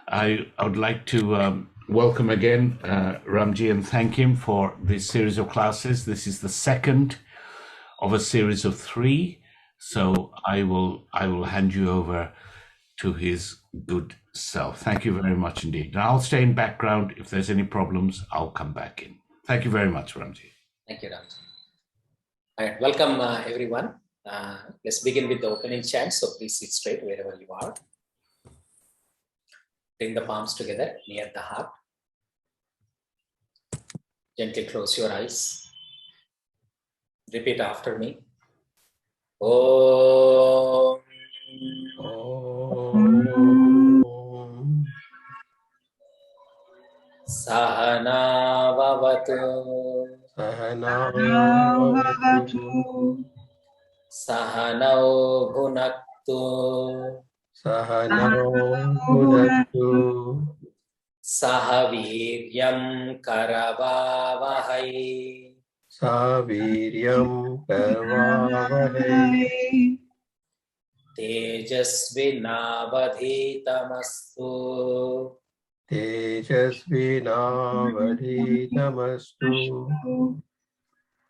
I would like to welcome again Ramji and thank him for this series of classes. This is the second of a series of 3. So I will hand you over to his good self. Thank you very much indeed. And I'll stay in background. If there's any problems, I'll come back in. Thank you very much, Ramji. Thank you, Ramji. All right, welcome everyone. Let's begin with the opening chant. So please sit straight wherever you are. Bring the palms together near the heart. Gently close your eyes. Repeat after me. Om. Om. Sahana vavatu. Sahana vavatu. Sahanau bhunaktu. Sahanau bhunaktu. Sahaviryam karavavahai. Sahaviryam karavavahai. Tejasvinavadhitamastu. Tejasvinavadhitamastu.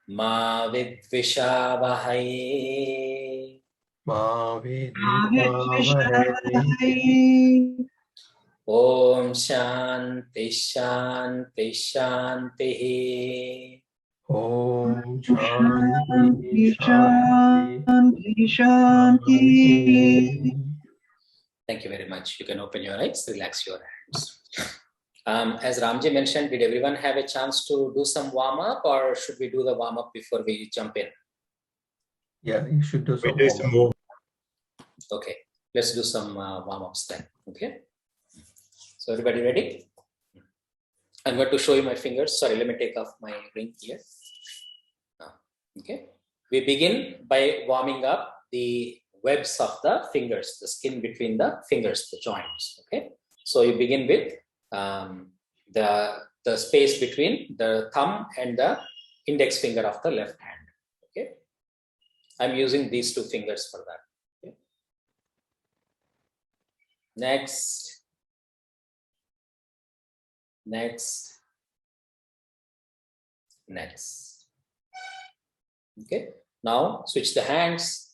Ma vidvishavahai. Ma vidvishavahai. Om Shanti Shanti Shanti. Om Shanti Shanti Shanti. Thank you very much. You can open your eyes, relax your hands. As Ramji mentioned, did everyone have a chance to do some warm-up, or should we do the warm-up before we jump in? Yeah, you should do some warm-up. Okay, let's do some warm-ups then. Okay. So everybody ready? I'm going to show you my fingers. Sorry, let me take off my ring here. Okay. We begin by warming up the webs of the fingers, the skin between the fingers, the joints. Okay. So you begin with the space between the thumb and the index finger of the left hand. Okay. I'm using these 2 fingers for that. Okay. Next. Next. Next. Okay. Now switch the hands.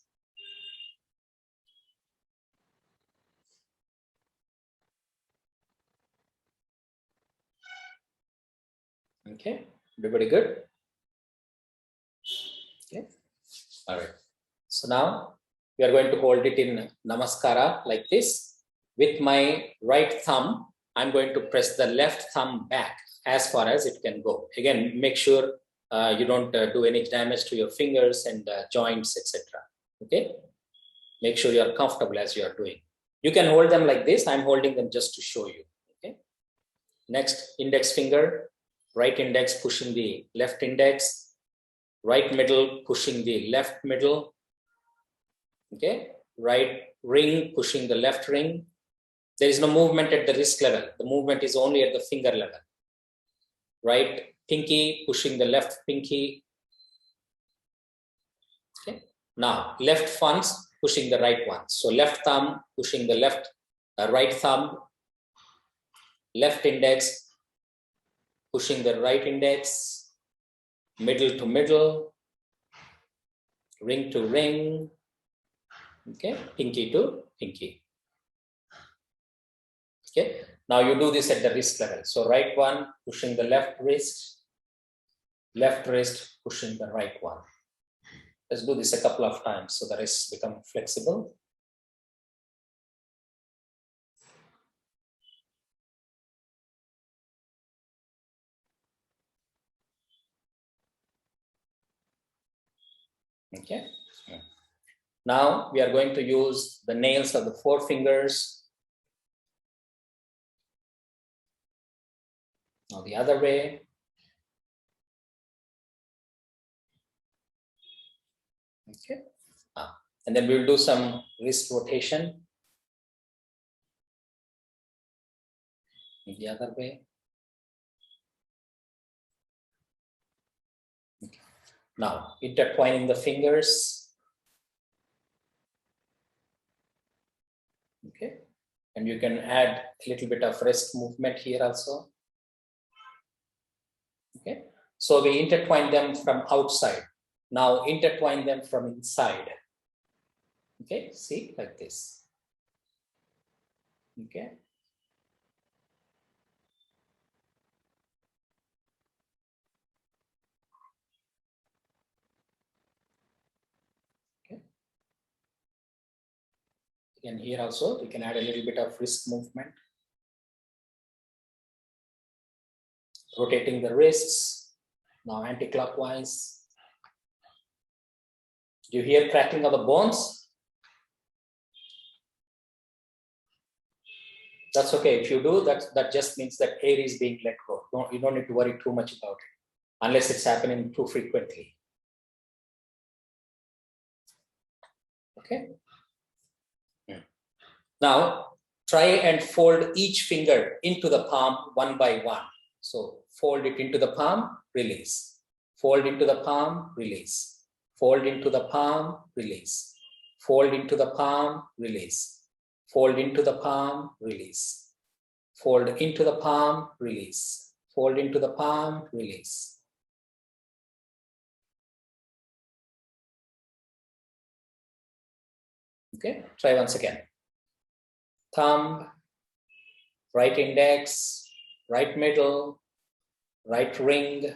Okay. Everybody good? Okay. All right. So now we are going to hold it in Namaskara like this. With my right thumb, I'm going to press the left thumb back as far as it can go. Again, make sure you don't do any damage to your fingers and joints, etc. Okay. Make sure you are comfortable as you are doing. You can hold them like this. I'm holding them just to show you. Okay. Next, index finger, right index pushing the left index, right middle pushing the left middle. Okay. Right ring pushing the left ring. There is no movement at the wrist level. The movement is only at the finger level. Right pinky pushing the left pinky. Okay. Now left thumbs pushing the right one. So left thumb pushing the right thumb. Left index pushing the right index. Middle to middle. Ring to ring. Okay. Pinky to pinky. Okay. Now you do this at the wrist level. So right one pushing the left wrist pushing the right one. Let's do this a couple of times so the wrists become flexible. Okay. Now we are going to use the nails of the 4 fingers. Now the other way. Okay. And then we'll do some wrist rotation. The other way. Okay. Now intertwining the fingers. Okay. And you can add a little bit of wrist movement here also. Okay, so we intertwine them from outside. Now intertwine them from inside. Okay, see, like this. Okay. Okay. Again, here also, we can add a little bit of wrist movement. Rotating the wrists, now anti-clockwise. Do you hear cracking of the bones? That's okay. If you do, that just means that air is being let go. You don't need to worry too much about it, unless it's happening too frequently. Okay. Now, try and fold each finger into the palm one by one. So, fold it into the palm, release. Fold into the palm, release. Fold into the palm, release. Fold into the palm, release. Fold into the palm, release. Fold into the palm, release. Fold into the palm, release. Okay, try once again. Thumb, right index, right middle, right ring,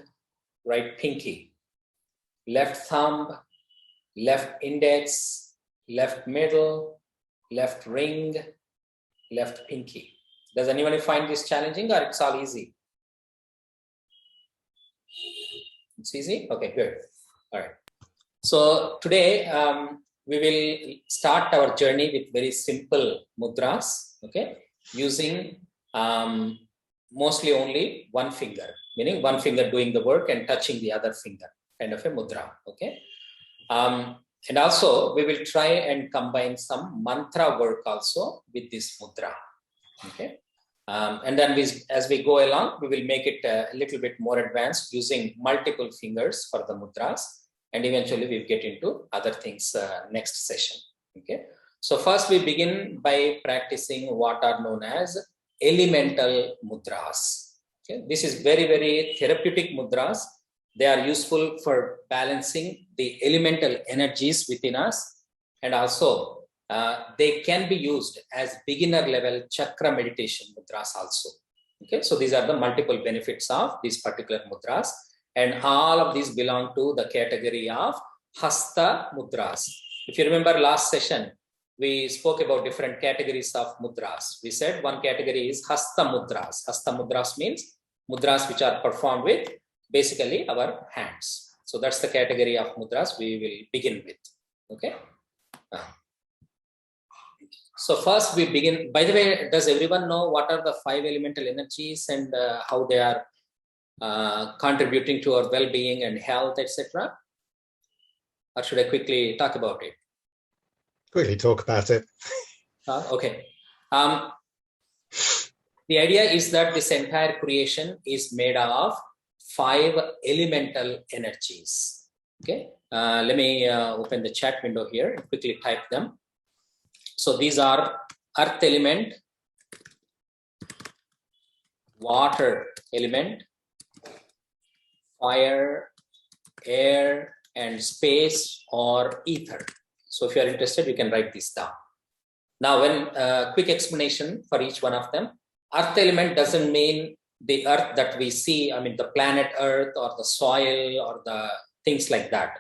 right pinky. Left thumb, left index, left middle, left ring, left pinky. Does anyone find this challenging, or it's all easy? It's easy? Okay, good. All right. So today we will start our journey with very simple mudras, okay, using mostly only one finger, meaning one finger doing the work and touching the other finger, kind of a mudra, okay. And also we will try and combine some mantra work also with this mudra, okay. And then as we go along, we will make it a little bit more advanced using multiple fingers for the mudras, and eventually we'll get into other things next session, okay. So first we begin by practicing what are known as elemental mudras. Okay? This is very, very therapeutic mudras. They are useful for balancing the elemental energies within us, and also they can be used as beginner level chakra meditation mudras also. Okay, so these are the multiple benefits of these particular mudras, and all of these belong to the category of hasta mudras. If you remember last session, we spoke about different categories of mudras. We said one category is hasta mudras. Hasta mudras means mudras which are performed with basically our hands. So that's the category of mudras we will begin with. Okay. So first we begin. By the way, does everyone know what are the 5 elemental energies and how they are contributing to our well-being and health, etc.? Or should I quickly talk about it? Quickly talk about it. Okay. The idea is that this entire creation is made of 5 elemental energies. Okay. Let me open the chat window here and quickly type them. So these are earth element, water element, fire, air, and space or ether. So if you are interested, you can write this down. Now, when quick explanation for each one of them. Earth element doesn't mean the earth that we see, I mean the planet earth or the soil or the things like that.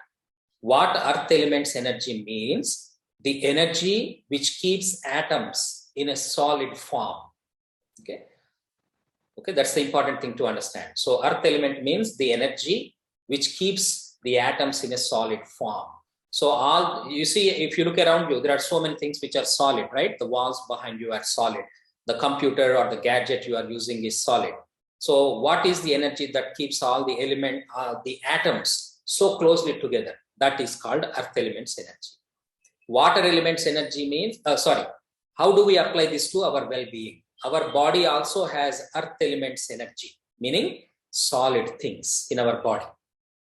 What earth element's energy means, the energy which keeps atoms in a solid form. Okay. Okay, that's the important thing to understand. So earth element means the energy which keeps the atoms in a solid form. So all you see, if you look around you, there are so many things which are solid, right? The walls behind you are solid. The computer or the gadget you are using is solid. So what is the energy that keeps all the the atoms so closely together? That is called earth element's energy. Water element's energy means, how do we apply this to our well-being? Our body also has earth element's energy, meaning solid things in our body.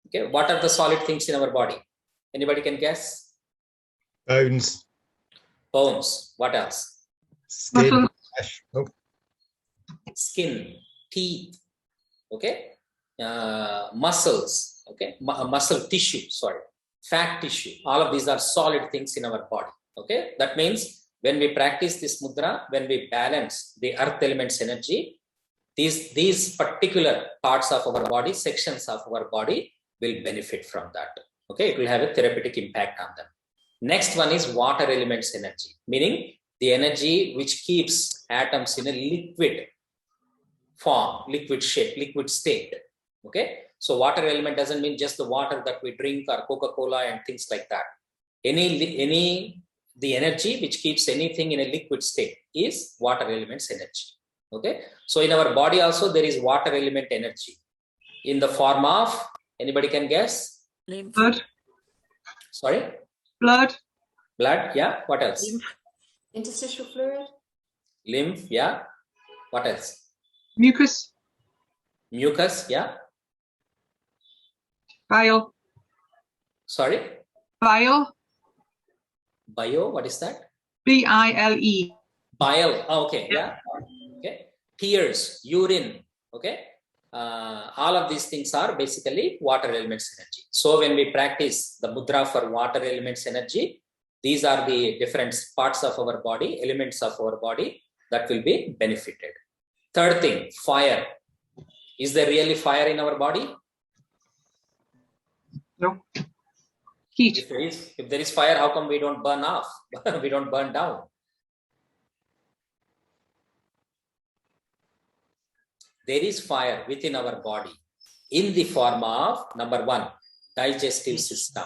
Okay, what are the solid things in our body? Anybody can guess? Bones. Bones. What else? Skin. Flesh. Oh, skin, teeth, okay, muscles, okay, muscle tissue, sorry, fat tissue. All of these are solid things in our body. Okay, that means when we practice this mudra, when we balance the earth elements energy, these particular parts of our body, sections of our body will benefit from that. Okay, it will have a therapeutic impact on them. Next one is water elements energy, meaning the energy which keeps atoms in a liquid form, liquid shape, liquid state. Okay, so water element doesn't mean just the water that we drink or Coca-Cola and things like that. The energy which keeps anything in a liquid state is water elements energy. Okay, so in our body also there is water element energy in the form of, anybody can guess? Blood. Sorry? Blood. Blood, yeah. What else? Lymph. Interstitial fluid. Lymph, yeah. What else? Mucus. Mucus, yeah. Bile. Sorry? Bile. Bio, what is that? B-I-L-E. Bile, okay, yeah. Okay. Tears, urine, okay. All of these things are basically water elements energy. So when we practice the mudra for water elements energy, these are the different parts of our body, elements of our body that will be benefited. Third thing, fire. Is there really fire in our body? No. Heat. If there is fire, how come we don't burn off? We don't burn down. There is fire within our body in the form of, number one, digestive system.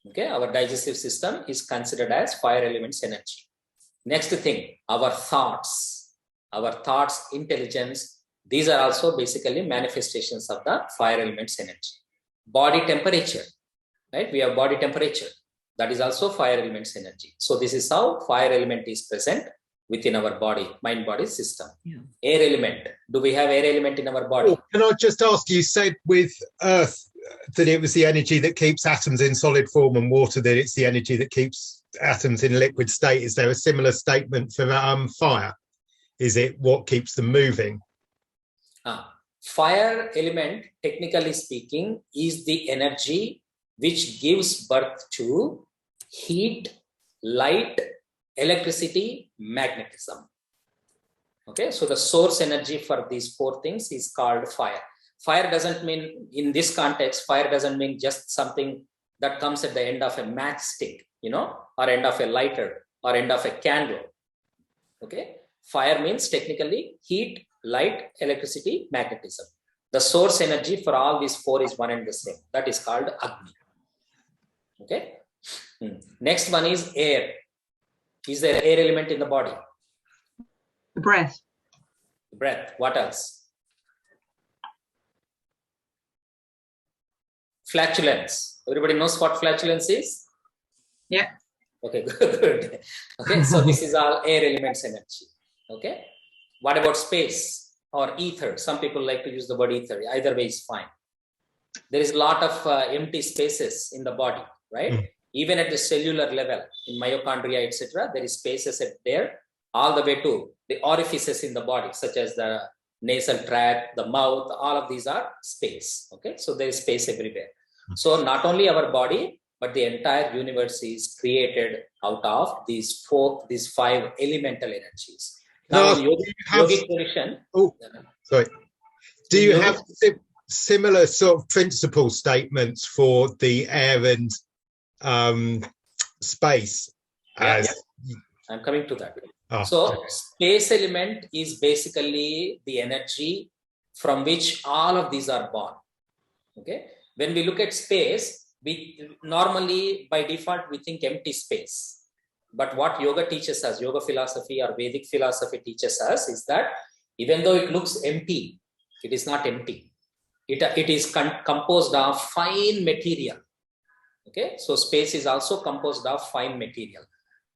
Okay, our digestive system is considered as fire elements energy. Next thing, our thoughts, intelligence, these are also basically manifestations of the fire elements energy. Body temperature, right? We have body temperature. That is also fire elements energy. So this is how fire element is present within our body, mind-body system. Yeah. Air element. Do we have air element in our body? Oh, can I just ask, you said with earth that it was the energy that keeps atoms in solid form, and water that it's the energy that keeps atoms in liquid state. Is there a similar statement for fire? Is it what keeps them moving? Fire element, technically speaking, is the energy which gives birth to heat, light, electricity, magnetism. Okay, so the source energy for these four things is called fire. Fire doesn't mean, in this context, fire doesn't mean just something that comes at the end of a matchstick, or end of a lighter, or end of a candle. Okay, fire means technically heat, light, electricity, magnetism. The source energy for all these four is one and the same. That is called Agni. Okay. Next one is air. Is there air element in the body? Breath. Breath. What else? Flatulence. Everybody knows what flatulence is? Yeah. Okay, good. Okay, so this is all air elements energy. Okay. What about space or ether? Some people like to use the word ether. Either way is fine. There is a lot of empty spaces in the body, right? Even at the cellular level, in mitochondria, etc., there is spaces there, all the way to the orifices in the body, such as the nasal tract, the mouth. All of these are space. Okay, so there is space everywhere. So not only our body, but the entire universe is created out of these five elemental energies. Now, in yogic tradition. Oh, sorry. Do you have similar sort of principle statements for the air and space? Yeah. I'm coming to that. So space element is basically the energy from which all of these are born. Okay, when we look at space, we normally by default we think empty space. But what yoga teaches us, yoga philosophy or Vedic philosophy teaches us, is that even though it looks empty, it is not empty. It is composed of fine material. Okay, so space is also composed of fine material.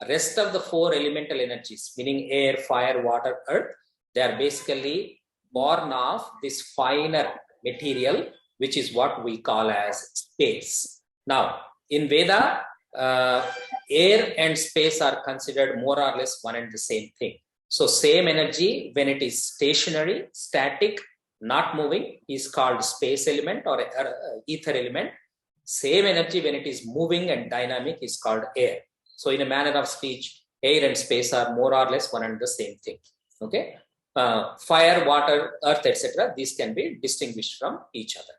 Rest of the four elemental energies, meaning air, fire, water, earth, they are basically born of this finer material, which is what we call as space. Now, in Veda, air and space are considered more or less one and the same thing. So same energy when it is stationary, static, not moving is called space element or ether element. Same energy when it is moving and dynamic is called air. So in a manner of speech, air and space are more or less one and the same thing. Okay. Fire, water, earth, etc. These can be distinguished from each other.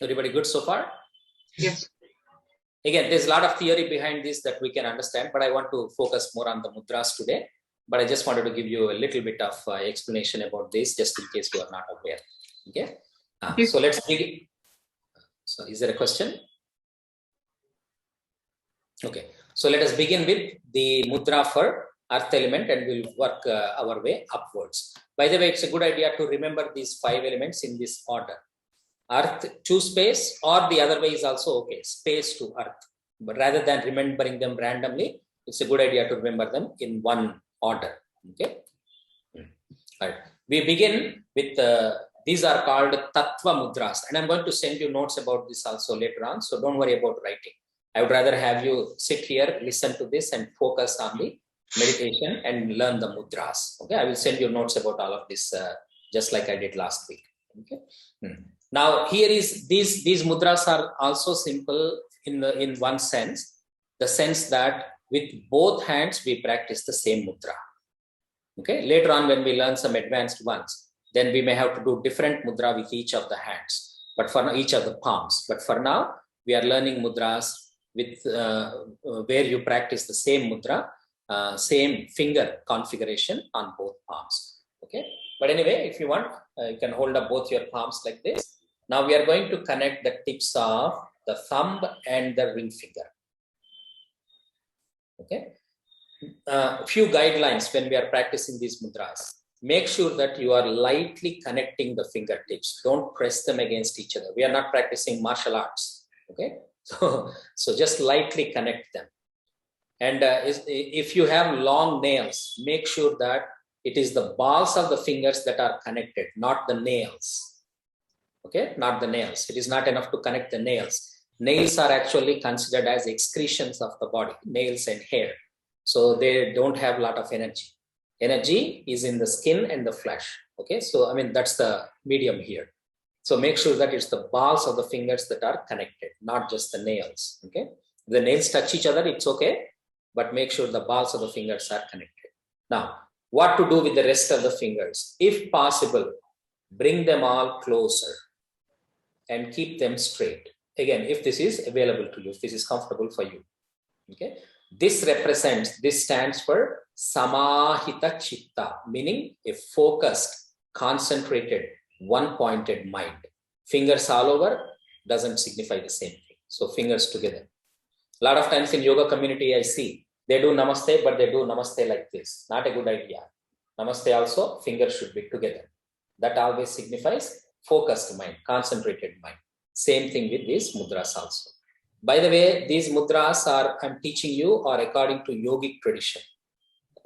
Everybody good so far? Yes. Again, there's a lot of theory behind this that we can understand, but I want to focus more on the mudras today. But I just wanted to give you a little bit of explanation about this, just in case you are not aware. Okay. So let's begin. So is there a question? Okay. So let us begin with the mudra for earth element and we'll work our way upwards. By the way, it's a good idea to remember these 5 elements in this order. Earth to space, or the other way is also okay, space to earth. But rather than remembering them randomly, it's a good idea to remember them in one order. Okay. All right. We begin with these are called tattva mudras, and I'm going to send you notes about this also later on. So don't worry about writing. I would rather have you sit here, listen to this, and focus on the meditation and learn the mudras. Okay. I will send you notes about all of this, just like I did last week. Okay. Now here is these mudras are also simple in one sense, the sense that with both hands we practice the same mudra. Okay, later on when we learn some advanced ones, then we may have to do different mudra with each of the hands, but for each of the palms. But for now, we are learning mudras with where you practice the same mudra, same finger configuration on both palms. Okay, but anyway, if you want, you can hold up both your palms like this. Now we are going to connect the tips of the thumb and the ring finger. Okay. Few guidelines when we are practicing these mudras. Make sure that you are lightly connecting the fingertips. Don't press them against each other. We are not practicing martial arts. Okay. So just lightly connect them. And if you have long nails, make sure that it is the balls of the fingers that are connected, not the nails. Okay, not the nails. It is not enough to connect the nails. Nails are actually considered as excretions of the body, nails and hair. So they don't have a lot of energy. Energy is in the skin and the flesh. Okay, so I mean, that's the medium here. So make sure that it's the balls of the fingers that are connected, not just the nails. Okay, if the nails touch each other, it's okay, but make sure the balls of the fingers are connected. Now, what to do with the rest of the fingers? If possible, bring them all closer and keep them straight. Again, if this is available to you, if this is comfortable for you. Okay, this stands for samahita chitta, meaning a focused, concentrated, one-pointed mind. Fingers all over doesn't signify the same thing. So fingers together. A lot of times in yoga community, I see they do namaste, but they do namaste like this. Not a good idea. Namaste also, fingers should be together. That always signifies focused mind, concentrated mind. Same thing with these mudras also. By the way, these mudras I'm teaching you are according to yogic tradition.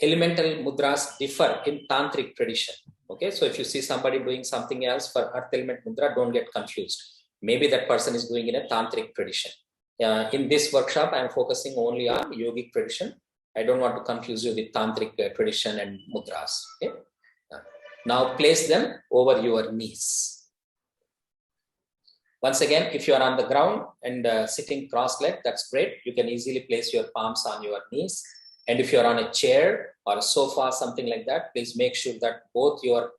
Elemental mudras differ in tantric tradition. Okay, so if you see somebody doing something else for earth element mudra, don't get confused. Maybe that person is doing in a tantric tradition. In this workshop, I'm focusing only on yogic tradition. I don't want to confuse you with tantric tradition and mudras. Okay? Now place them over your knees. Once again, if you are on the ground and sitting cross-legged, that's great. You can easily place your palms on your knees. And if you're on a chair or a sofa, something like that, please make sure that both your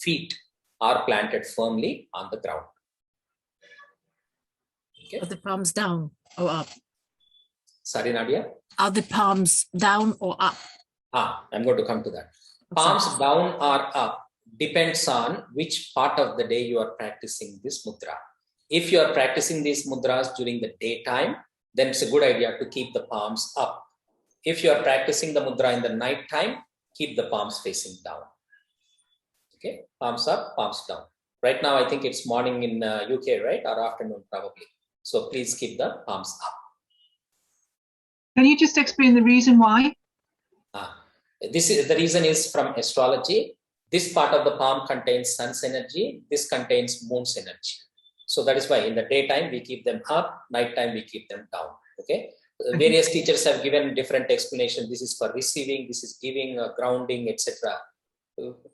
feet are planted firmly on the ground. Okay. Are the palms down or up? Sorry, Nadia? Are the palms down or up? I'm going to come to that. Palms down or up depends on which part of the day you are practicing this mudra. If you are practicing these mudras during the daytime, then it's a good idea to keep the palms up. If you are practicing the mudra in the night time, keep the palms facing down. Okay, palms up, palms down. Right now, I think it's morning in UK, right? Or afternoon probably. So please keep the palms up. Can you just explain the reason why? The reason is from astrology. This part of the palm contains sun's energy. This contains moon's energy. So that is why in the daytime we keep them up, nighttime we keep them down. Okay. Various teachers have given different explanations. This is for receiving, this is giving, grounding, etc.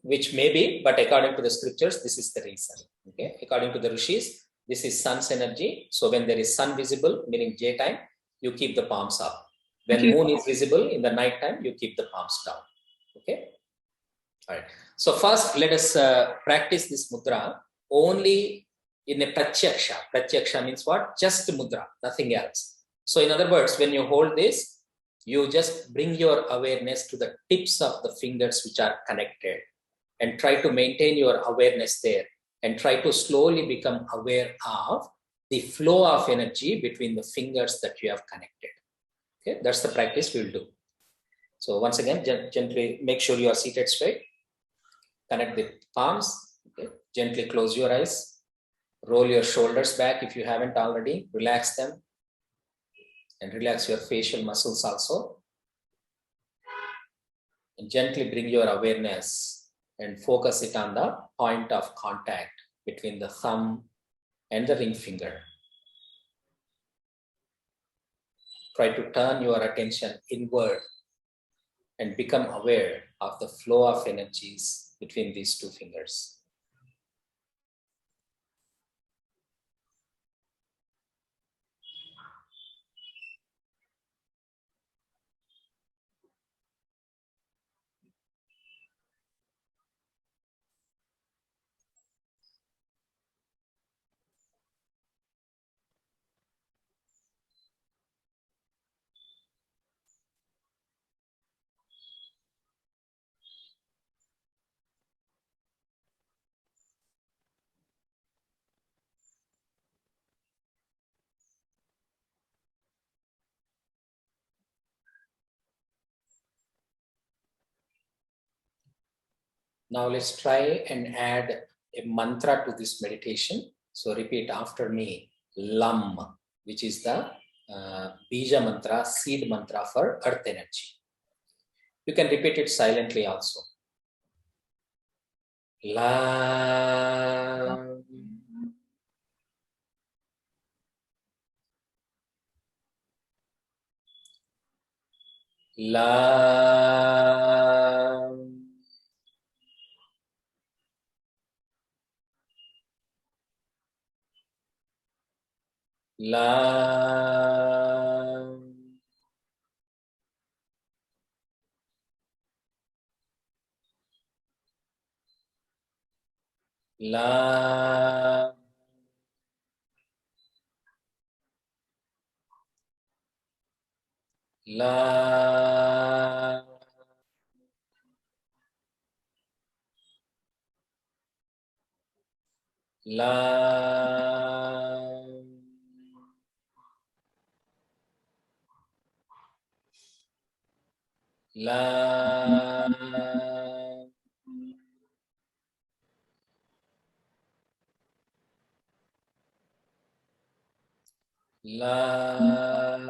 Which may be, but according to the scriptures, this is the reason. Okay, according to the rishis, this is sun's energy. So when there is sun visible, meaning daytime, you keep the palms up. When moon is visible in the night time, you keep the palms down. Okay. All right. So first, let us practice this mudra only in a pratyaksha. Pratyaksha means what? Just mudra, nothing else. So in other words, when you hold this, you just bring your awareness to the tips of the fingers which are connected and try to maintain your awareness there and try to slowly become aware of the flow of energy between the fingers that you have connected. Okay, that's the practice we'll do. So once again, gently make sure you are seated straight. Connect the palms. Okay. Gently close your eyes. Roll your shoulders back if you haven't already. Relax them. And relax your facial muscles also. And gently bring your awareness and focus it on the point of contact between the thumb and the ring finger. Try to turn your attention inward and become aware of the flow of energies between these two fingers. Now let's try and add a mantra to this meditation. So repeat after me, Lam, which is the Bija mantra, seed mantra for earth energy. You can repeat it silently also. Lam. Lam. Lam. Lam. Lam. Lam. Lam. Lam.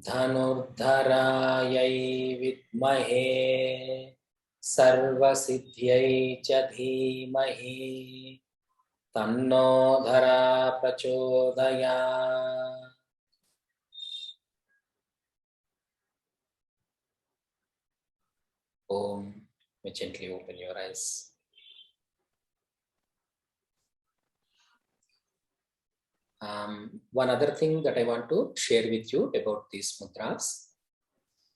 Dhanurdharayai vidmahe sarvasiddhyai cha dhimahi tanno dhara prachodayat. Om. Gently open your eyes. One other thing that I want to share with you about these mudras.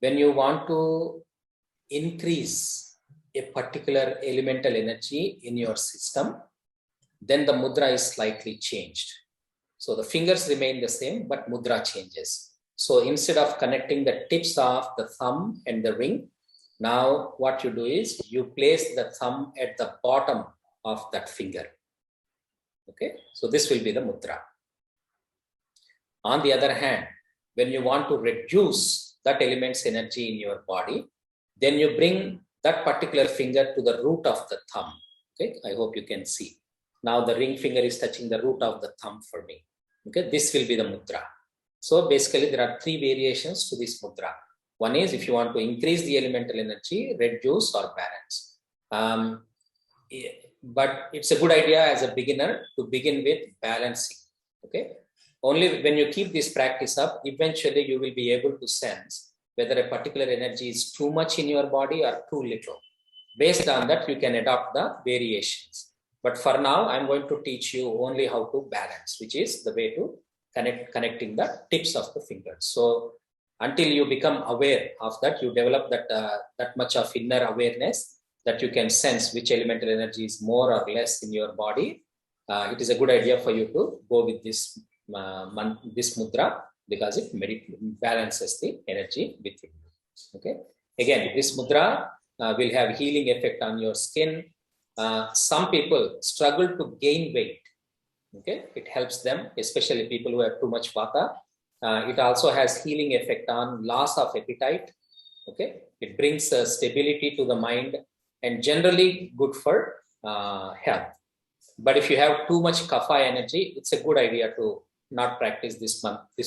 When you want to increase a particular elemental energy in your system, then the mudra is slightly changed. So the fingers remain the same, but mudra changes. So instead of connecting the tips of the thumb and the ring, now what you do is you place the thumb at the bottom of that finger. Okay, so this will be the mudra. On the other hand, when you want to reduce that element's energy in your body, then you bring that particular finger to the root of the thumb. Okay, I hope you can see. Now the ring finger is touching the root of the thumb for me. Okay, this will be the mudra. So basically there are three variations to this mudra. One is if you want to increase the elemental energy, reduce or balance. but it's a good idea as a beginner to begin with balancing. Okay. Only when you keep this practice up, eventually you will be able to sense whether a particular energy is too much in your body or too little. Based on that, you can adopt the variations. But for now, I'm going to teach you only how to balance, which is the way to connecting the tips of the fingers. So until you become aware of that, you develop that much of inner awareness that you can sense which elemental energy is more or less in your body. It is a good idea for you to go with this mudra, because it balances the energy within you. Okay. Again, this mudra will have healing effect on your skin. Some people struggle to gain weight. Okay, it helps them, especially people who have too much vata. It also has healing effect on loss of appetite. Okay, it brings stability to the mind and generally good for health. But if you have too much kapha energy, it's a good idea to not practice this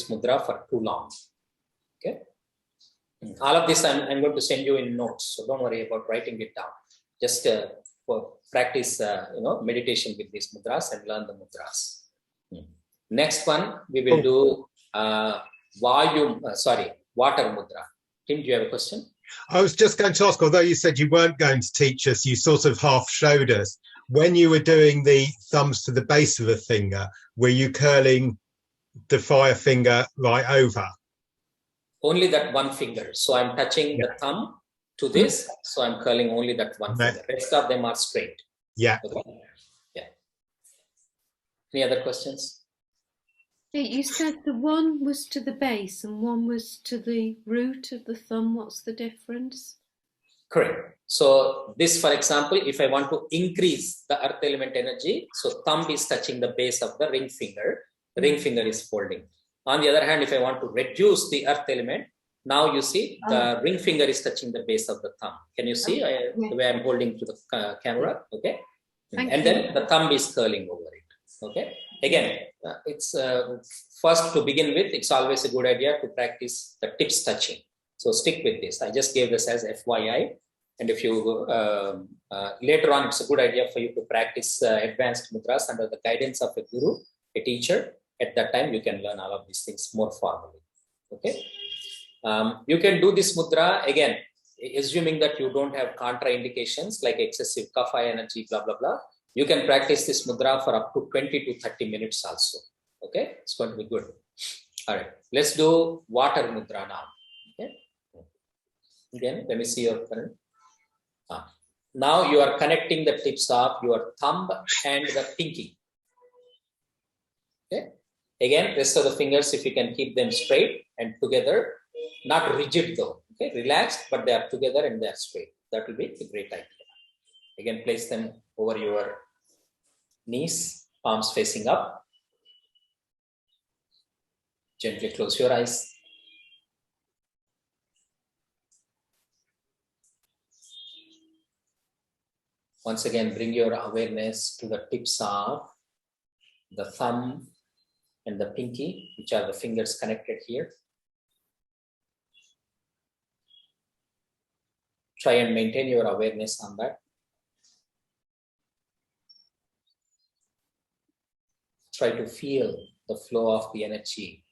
mudra for too long. Okay. All of this I'm going to send you in notes, so don't worry about writing it down. Just for practice, meditation with these mudras and learn the mudras. Next one we will do water mudra. Tim, do you have a question? I was just going to ask, although you said you weren't going to teach us, you sort of half showed us. When you were doing the thumbs to the base of the finger, were you curling the fire finger right over? Only that one finger. So I'm touching the thumb to this. So I'm curling only that one finger. The rest of them are straight. Yeah. Okay. Yeah. Any other questions? You said the one was to the base and one was to the root of the thumb. What's the difference? Correct. So this, for example, if I want to increase the earth element energy, so thumb is touching the base of the ring finger. The ring finger is folding. On the other hand, if I want to reduce the earth element, now you see the ring finger is touching the base of the thumb. Can you see the way I'm holding to the camera? Okay. And then the thumb is curling over it. Okay. Again, it's first to begin with, it's always a good idea to practice the tips touching. So stick with this. I just gave this as FYI. And if you later on, it's a good idea for you to practice advanced mudras under the guidance of a guru, a teacher. At that time, you can learn all of these things more formally. Okay. You can do this mudra again, assuming that you don't have contraindications like excessive kapha energy, blah, blah, blah. You can practice this mudra for up to 20 to 30 minutes also. Okay. It's going to be good. All right. Let's do water mudra now. Okay. Again, let me see your current. Now you are connecting the tips of your thumb and the pinky. Okay. Again, rest of the fingers, if you can keep them straight and together, not rigid though. Okay, relaxed, but they are together and they are straight. That will be a great idea. Again, place them over your knees, palms facing up. Gently close your eyes. Once again, bring your awareness to the tips of the thumb and the pinky, which are the fingers connected here. Try and maintain your awareness on that. Try to feel the flow of the energy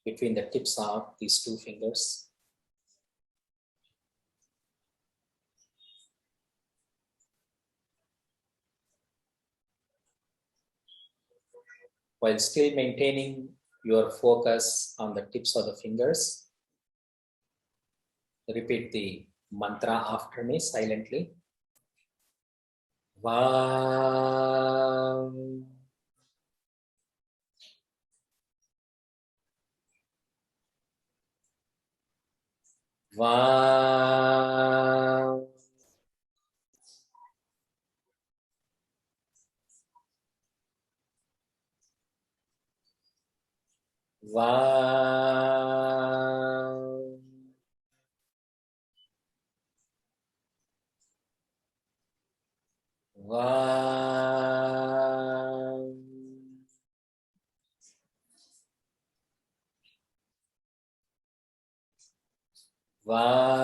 between the tips of these two fingers. While still maintaining your focus on the tips of the fingers, repeat the mantra after me silently. Vam. Vam. Vam. Vam. Vam.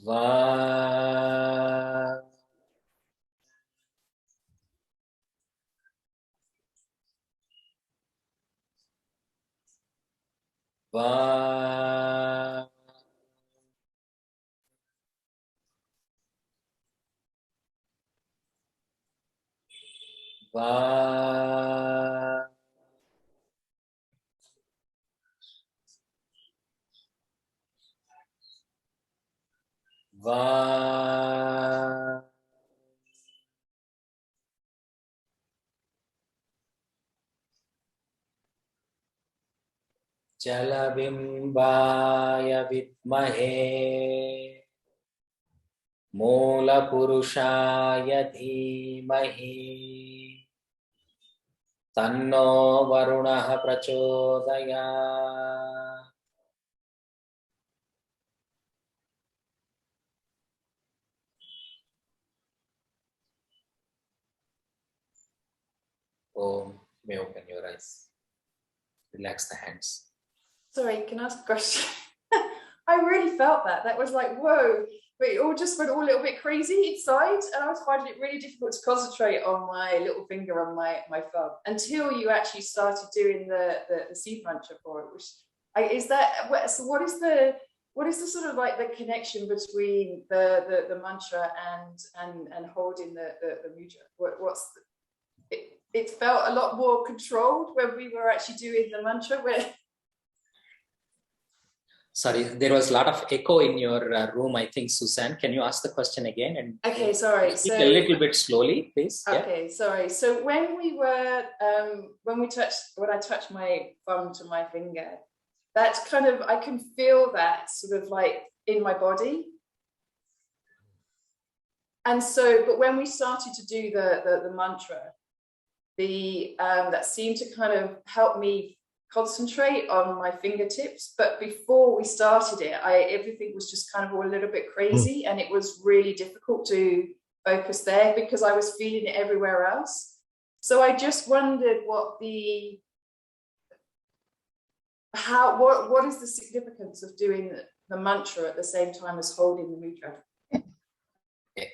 Va. Va. Va. Va. Jalabimbaya vidmahe Mulapurushaya dhimahi Tanno Varunaha prachodayat. Oh, may open your eyes. Relax the hands. Sorry, can I ask a question? I really felt that. That was like, whoa. But it all just went all a little bit crazy inside. And I was finding it really difficult to concentrate on my little finger on my thumb until you actually started doing the seed mantra for it. Which is that, so what is the sort of like the connection between the mantra and holding the mudra? What's it felt a lot more controlled when we were actually doing the mantra. Sorry, there was a lot of echo in your room, I think, Susan. Can you ask the question again? And okay, sorry. Speak a little bit slowly, please. Okay, yeah. Sorry. So when we were, when I touched my thumb to my finger, that's kind of, I can feel that sort of like in my body. And so, but when we started to do the mantra, that seemed to kind of help me concentrate on my fingertips. But before we started it, everything was just kind of all a little bit crazy, and it was really difficult to focus there because I was feeling it everywhere else. So I just wondered what is the significance of doing the mantra at the same time as holding the mudra? Okay.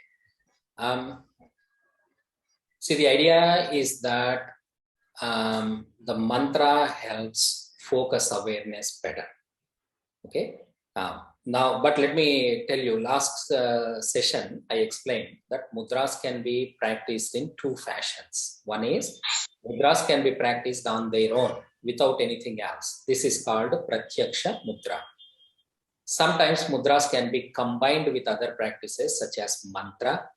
See, the idea is that the mantra helps focus awareness better. Okay. Now, but let me tell you, last session, I explained that mudras can be practiced in two fashions. One is, mudras can be practiced on their own without anything else. This is called pratyaksha mudra. Sometimes mudras can be combined with other practices such as mantra,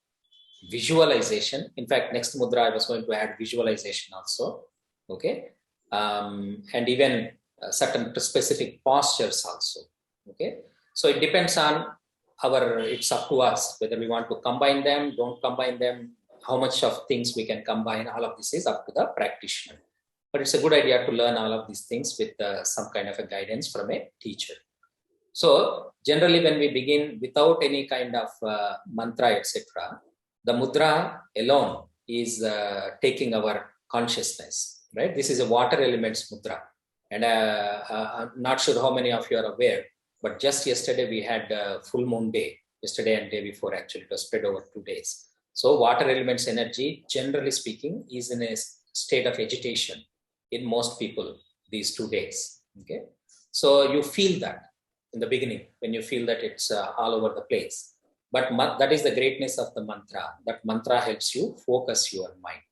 visualization. In fact, next mudra I was going to add visualization also. Okay, and even certain specific postures also. Okay, so it depends on it's up to us whether we want to combine them, don't combine them, how much of things we can combine. All of this is up to the practitioner. But it's a good idea to learn all of these things with some kind of a guidance from a teacher. So generally, when we begin without any kind of mantra, etc., the mudra alone is taking our consciousness. Right? This is a water elements mudra. And I'm not sure how many of you are aware, but just yesterday we had full moon day, yesterday and day before actually, it was spread over 2 days. So water elements energy, generally speaking, is in a state of agitation in most people these 2 days. Okay, so you feel that in the beginning when you feel that it's all over the place. But that is the greatness of the mantra. That mantra helps you focus your mind.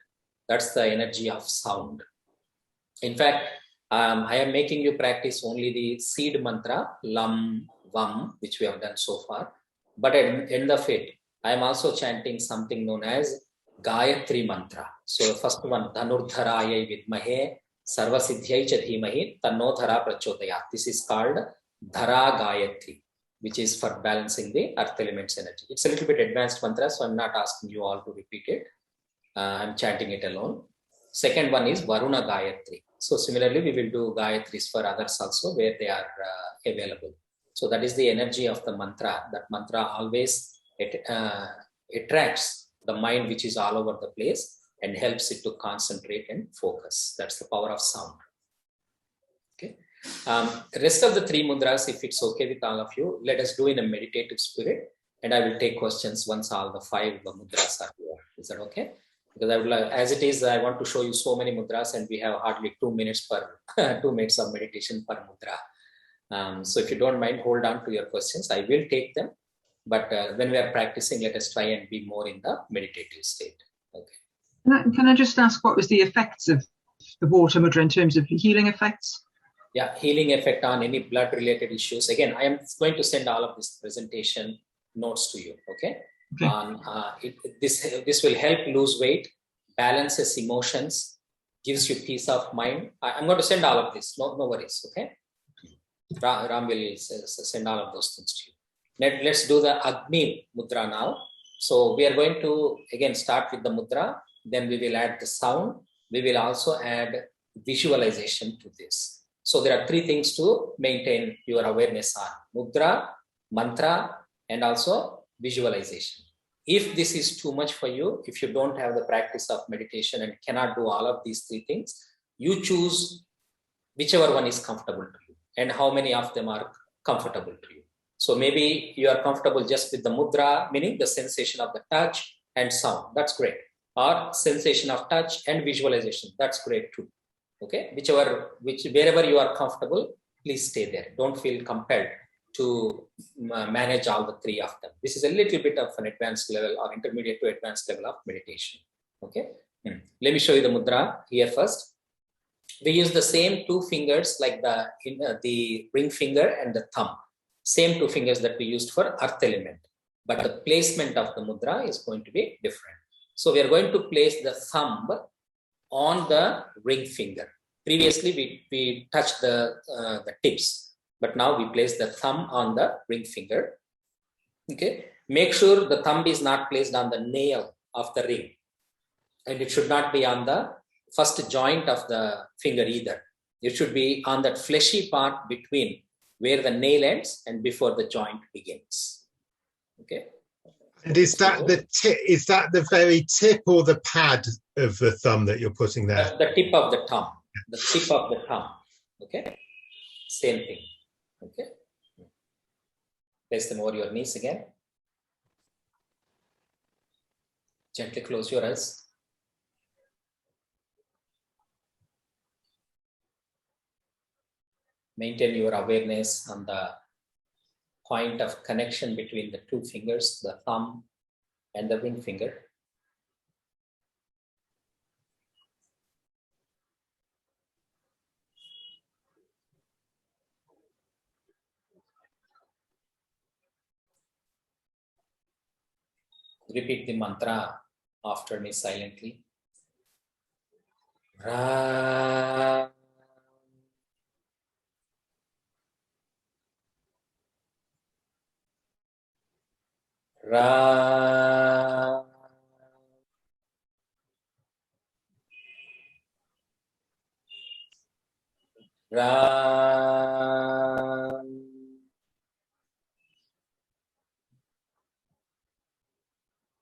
That's the energy of sound. In fact, I am making you practice only the seed mantra, lam, vam, which we have done so far. But at the end of it, I am also chanting something known as Gayatri mantra. So the first one, Dhanurdharaya vidmahe, sarvasiddhyai cha dhimahi, tanno dhara prachodayat. This is called Dhara Gayatri, which is for balancing the earth elements energy. It's a little bit advanced mantra, so I'm not asking you all to repeat it. I'm chanting it alone. Second one is Varuna Gayatri. So similarly, we will do Gayatris for others also where they are available. So that is the energy of the mantra. That mantra always attracts the mind which is all over the place and helps it to concentrate and focus. That's the power of sound. Okay. Rest of the 3 mudras, if it's okay with all of you, let us do in a meditative spirit. and I will take questions once all the 5 mudras are here. Is that okay? Because I would like, as it is, I want to show you so many mudras, and we have hardly 2 minutes per 2 minutes of meditation per mudra. So if you don't mind, hold on to your questions. I will take them, but when we are practicing, let us try and be more in the meditative state. Okay. Can I just ask what was the effects of the water mudra in terms of healing effects? Yeah, healing effect on any blood related issues. Again, I am going to send all of this presentation notes to you. Okay. This will help lose weight, balances emotions, gives you peace of mind. I'm going to send all of this. No worries. Okay. Ram will send all of those things to you. Let's do the Agni mudra now. So we are going to again start with the mudra. Then we will add the sound. We will also add visualization to this. So there are 3 things to maintain your awareness on: mudra, mantra, and also visualization. If this is too much for you, if you don't have the practice of meditation and cannot do all of these 3 things, you choose whichever one is comfortable to you and how many of them are comfortable to you. So maybe you are comfortable just with the mudra, meaning the sensation of the touch and sound. That's great. Or sensation of touch and visualization. That's great too. Okay, wherever you are comfortable, please stay there. Don't feel compelled to manage all the 3 of them. This is a little bit of an advanced level or intermediate to advanced level of meditation. Okay, let me show you the mudra here first. We use the same 2 fingers like the ring finger and the thumb. Same 2 fingers that we used for earth element, but the placement of the mudra is going to be different. So we are going to place the thumb on the ring finger. Previously, we touched the tips, but now we place the thumb on the ring finger. Okay. Make sure the thumb is not placed on the nail of the ring, and it should not be on the first joint of the finger either. It should be on that fleshy part between where the nail ends and before the joint begins. Okay. And is that the tip? Is that the very tip or the pad of the thumb that you're putting there? The tip of the thumb. The tip of the thumb. Okay. Same thing. Okay. Place them over your knees again. Gently close your eyes. Maintain your awareness on the point of connection between the 2 fingers, the thumb and the ring finger. Repeat the mantra after me silently. Ram. Ram. Ram.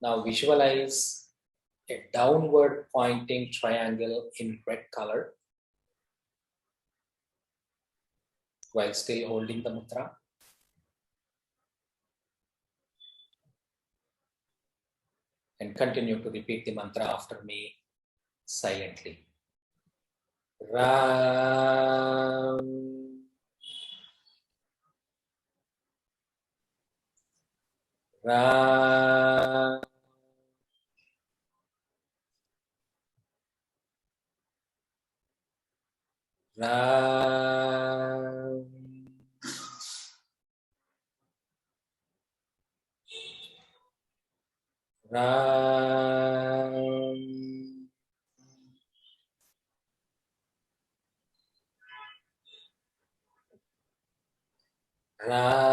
Now visualize a downward pointing triangle in red color while still holding the mudra. And continue to repeat the mantra after me silently. Ram. Ram. Ram. Ram. Ram. Ram.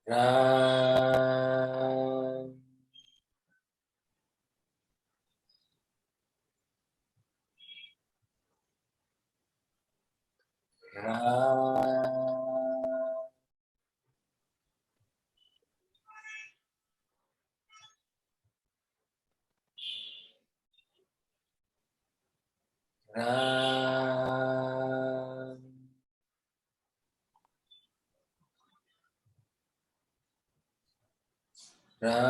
Ram. Ram. Ram.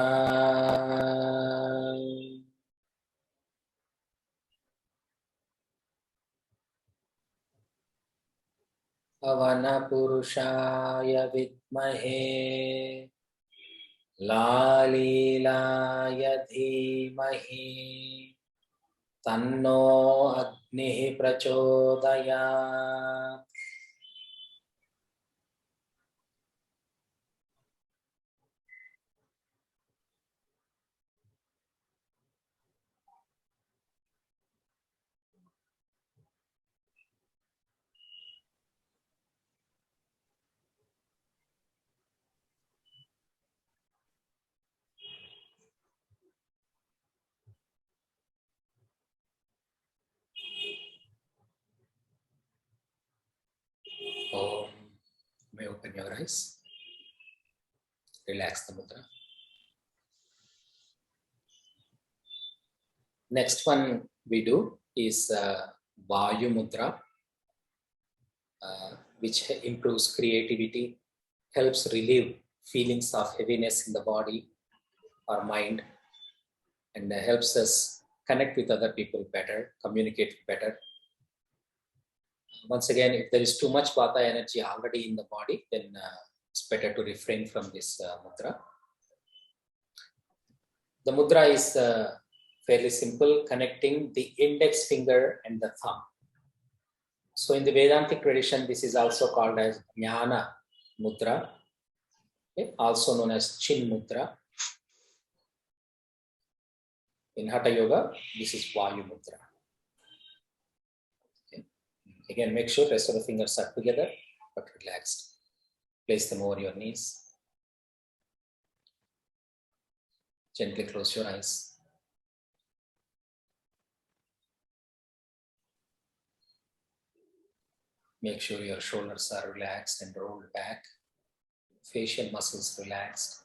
Avanapurushaya vidmahe Lalilaya dhimahi Tanno Agnihi prachodayat. Om. May open your eyes. Relax the mudra. Next one we do is Vayu Mudra, which improves creativity, helps relieve feelings of heaviness in the body or mind, and helps us connect with other people better, communicate better. Once again, if there is too much Vata energy already in the body, then it's better to refrain from this mudra. The mudra is fairly simple, connecting the index finger and the thumb. So in the Vedantic tradition, this is also called as Jnana Mudra, okay? Also known as Chin Mudra. In Hatha Yoga, this is Vayu Mudra. Okay. Again, make sure rest of the fingers are together but relaxed. Place them over your knees. Gently close your eyes. Make sure your shoulders are relaxed and rolled back. Facial muscles relaxed.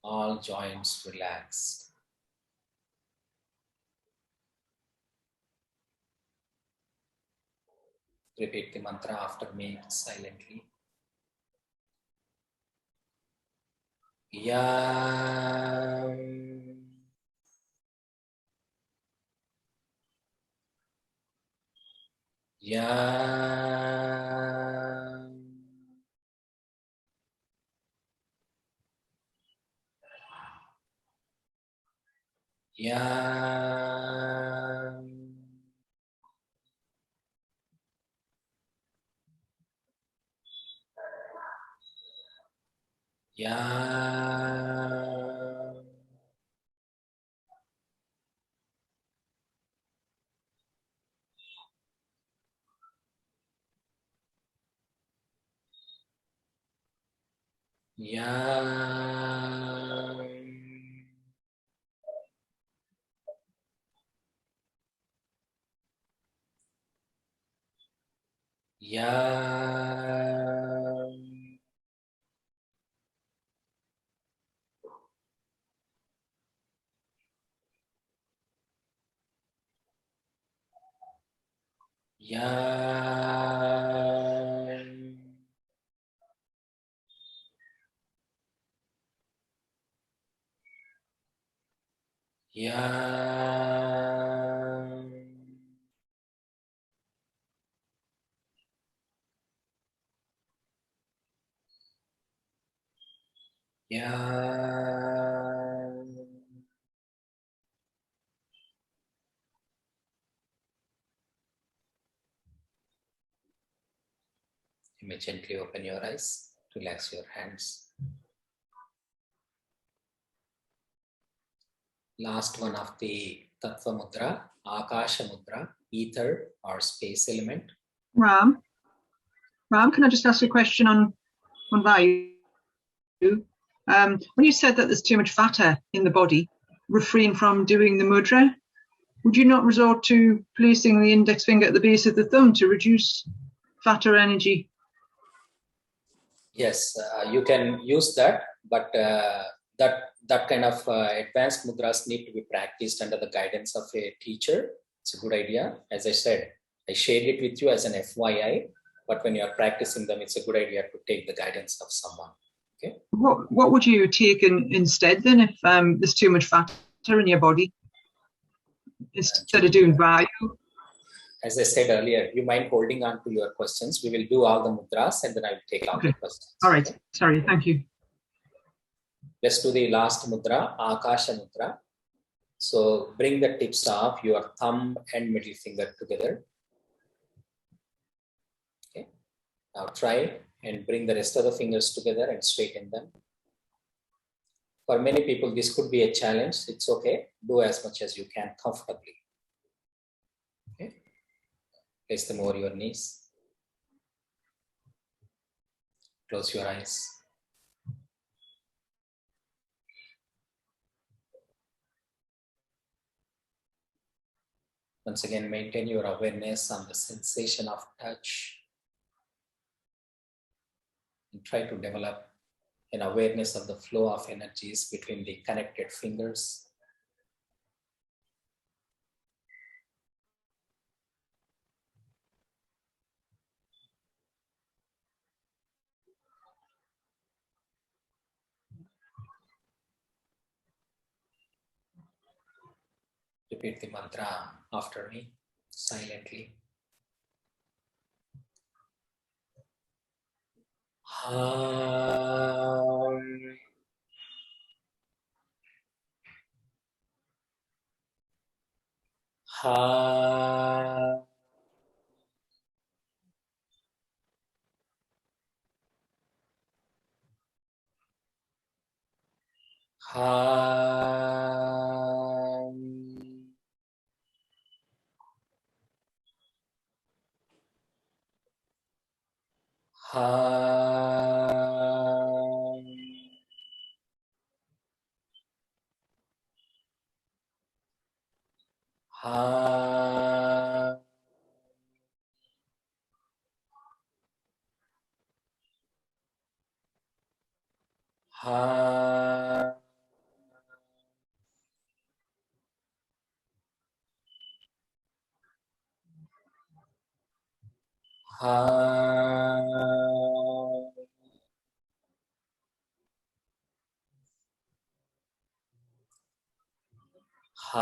All joints relaxed. Repeat the mantra after me silently. Yam. Yam. Yam. Yam. Yam. Yam. Yam. Yam. Yam. You may gently open your eyes, relax your hands. Last one of the Tattva Mudra, Akasha Mudra, ether or space element. Ram, can I just ask a question on Vayu? When you said that there's too much Vata in the body, refrain from doing the mudra, would you not resort to placing the index finger at the base of the thumb to reduce Vata energy? Yes, you can use that, but that kind of advanced mudras need to be practiced under the guidance of a teacher. It's a good idea. As I said, I shared it with you as an FYI, but when you are practicing them, it's a good idea to take the guidance of someone. What would you take instead then if there's too much fat in your body? Instead of doing Vayu? As I said earlier, you mind holding on to your questions? We will do all the mudras and then I will take all the questions. All right. Sorry. Thank you. Let's do the last mudra, Akasha mudra. So bring the tips of your thumb and middle finger together. Okay. Now try and bring the rest of the fingers together and straighten them. For many people, this could be a challenge. It's okay. Do as much as you can comfortably. Okay. Place them over your knees. Close your eyes. Once again, maintain your awareness on the sensation of touch. And try to develop an awareness of the flow of energies between the connected fingers. Repeat the mantra after me, silently. Ham. Ha. Ham. Ham. Ha.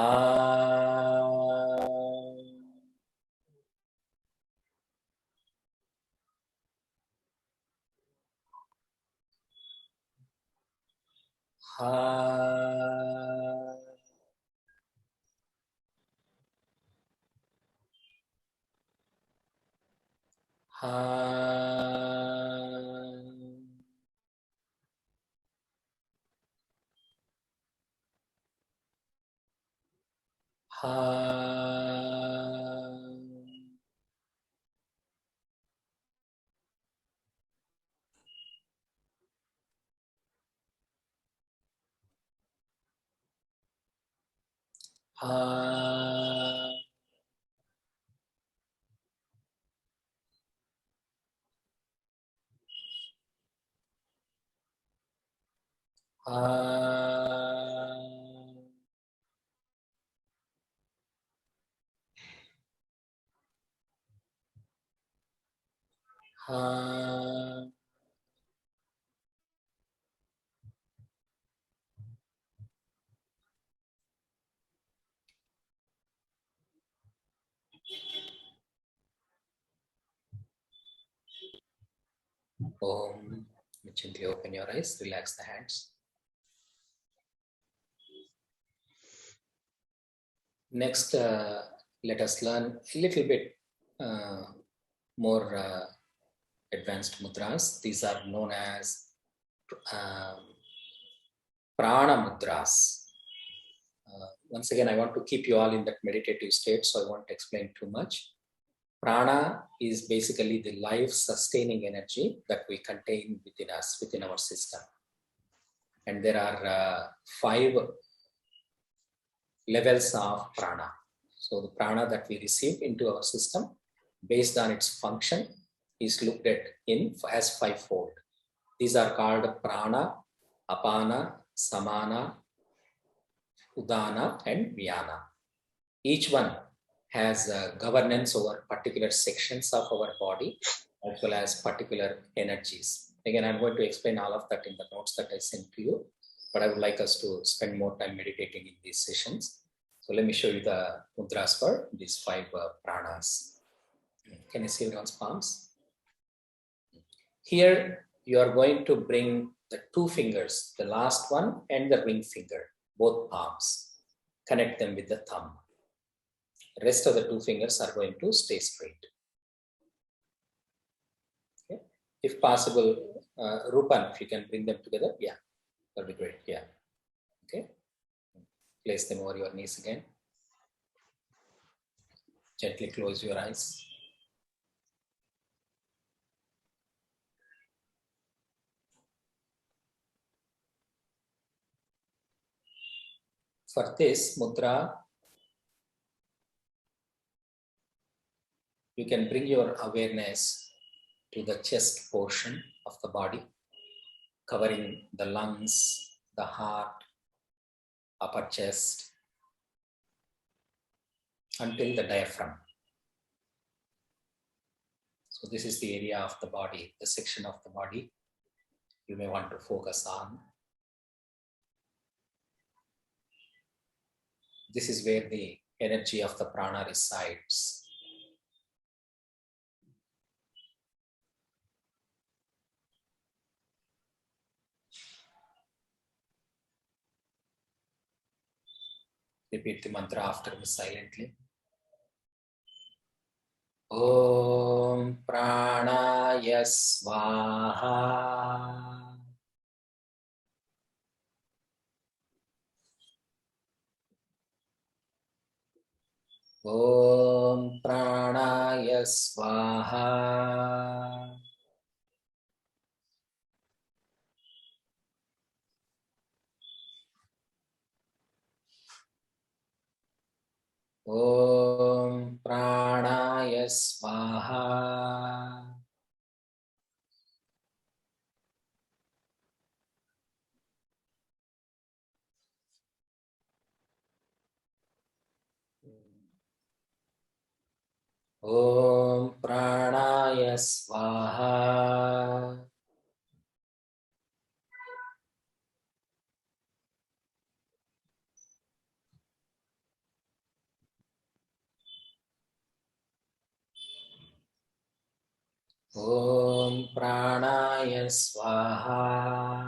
Ha. Ha. Ha. Ha. Om. Gently open your eyes, relax the hands. Next, let us learn a little bit more advanced mudras. These are known as prana mudras. Once again, I want to keep you all in that meditative state, so I won't explain too much. Prana is basically the life-sustaining energy that we contain within us, within our system. And there are 5 levels of prana. So the prana that we receive into our system, based on its function, is looked at as 5-fold. These are called prana, apana, samana, udana, and vyana. Each one has governance over particular sections of our body as well as particular energies. Again, I'm going to explain all of that in the notes that I sent to you, but I would like us to spend more time meditating in these sessions. So let me show you the mudras for these 5 pranas. Can you see everyone's palms? Here, you are going to bring the 2 fingers, the last one and the ring finger, both palms. Connect them with the thumb. The rest of the 2 fingers are going to stay straight. Okay. If possible, Rupan, if you can bring them together, yeah, that'll be great. Yeah. Okay. Place them over your knees again. Gently close your eyes. For this mudra, you can bring your awareness to the chest portion of the body, covering the lungs, the heart, upper chest, until the diaphragm. So this is the area of the body, the section of the body you may want to focus on. This is where the energy of the prana resides. Repeat the mantra after me silently. Om Pranaya Swaha. Om Pranaya Swaha. Om Pranaya Swaha. Om Pranaya Swaha. Om Pranaya Swaha.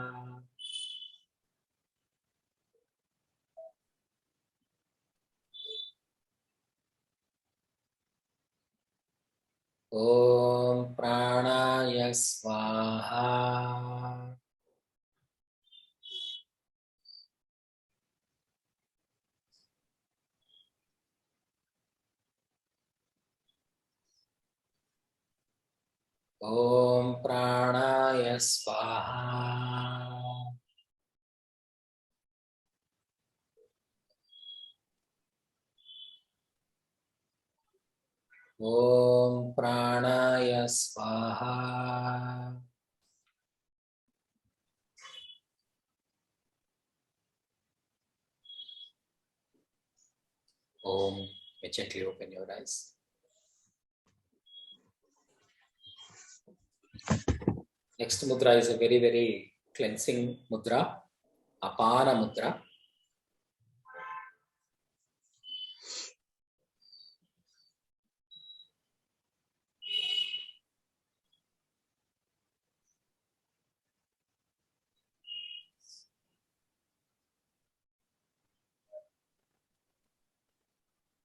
Om Pranaya Swaha. Om Pranaya Swaha. Om Pranaya Swaha. Om. Gently open your eyes. Next mudra is a very, very cleansing mudra, Apana mudra.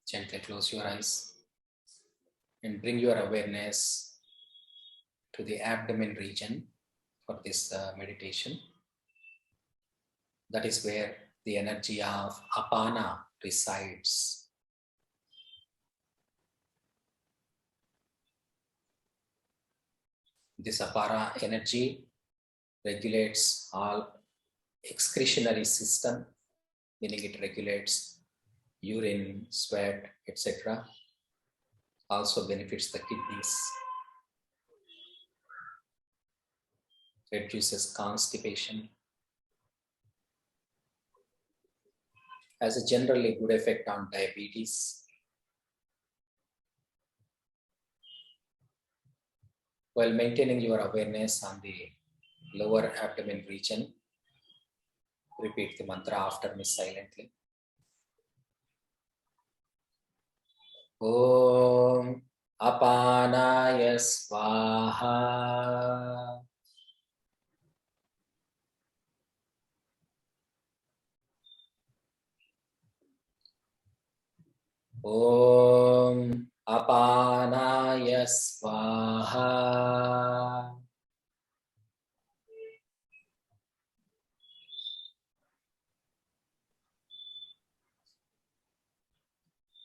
Gently close your eyes and bring your awareness to the abdomen region for this meditation. That is where the energy of Apana resides. This Apana energy regulates all excretionary system, meaning it regulates urine, sweat, etc. Also benefits the kidneys, reduces constipation, has a generally good effect on diabetes, while maintaining your awareness on the lower abdomen region. Repeat the mantra after me silently. Om Apanaya Swaha. Om Apanaya Swaha.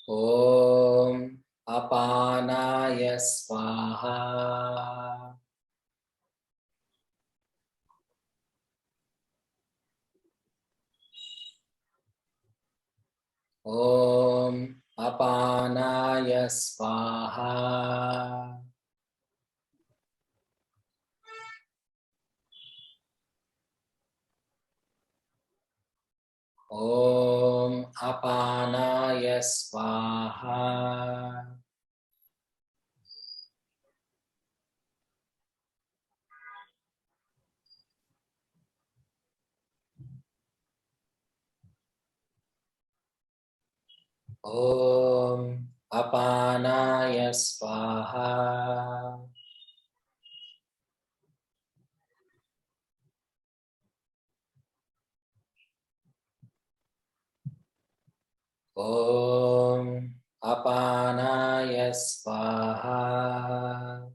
Om Apanaya Swaha. Om Apanaya Swaha. Om Apanaya Swaha. Om Apanaya Swaha. Om Apanaya Swaha.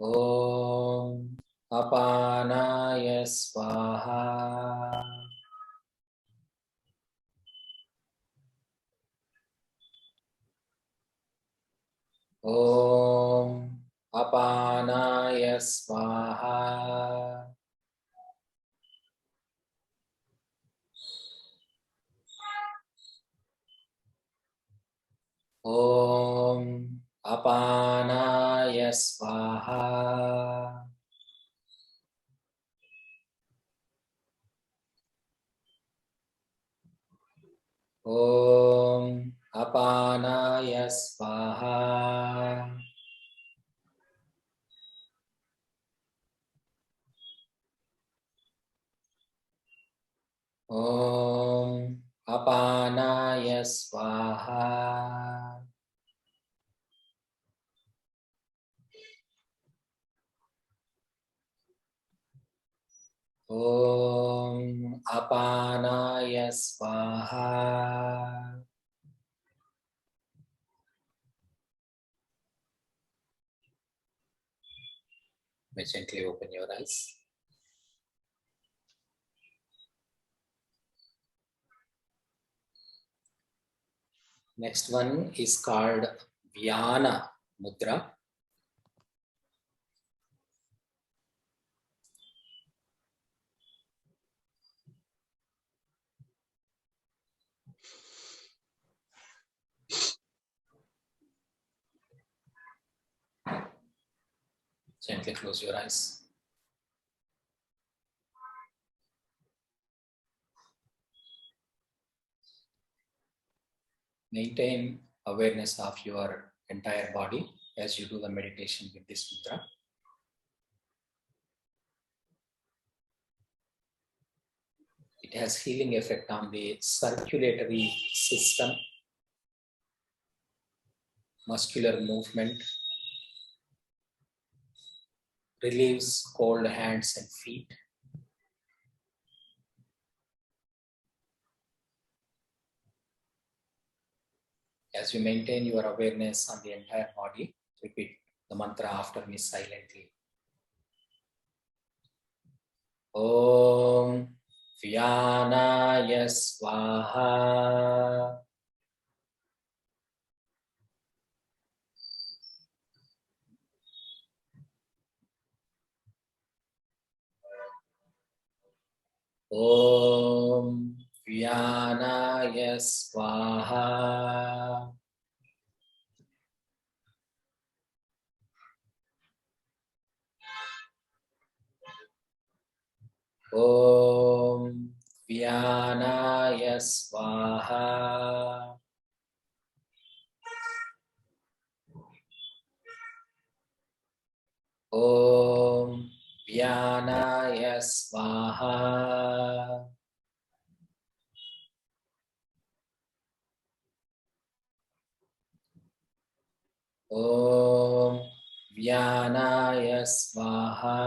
Om Apanaya Swaha. Om Apanaya Swaha. Om Apanaya Swaha. Om Apanaya Swaha. Om Apanaya Swaha. Om Apanaya Swaha. May gently open your eyes. Next one is called Vyana Mudra. Gently close your eyes. Maintain awareness of your entire body as you do the meditation with this mudra. It has healing effect on the circulatory system, muscular movement, relieves cold hands and feet. As you maintain your awareness on the entire body, repeat the mantra after me silently. Om Vyanaya Swaha. Om Vyanaya Swaha. Om Vyanaya Swaha. Om Vyanaya Swaha. Om Vyanaya Swaha.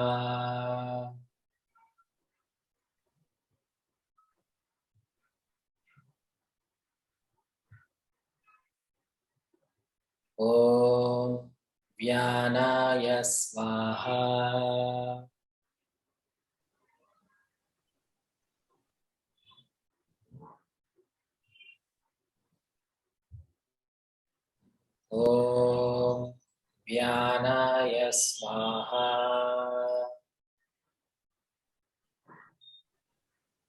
Om Vyanaya Swaha. Om Vyanaya Swaha.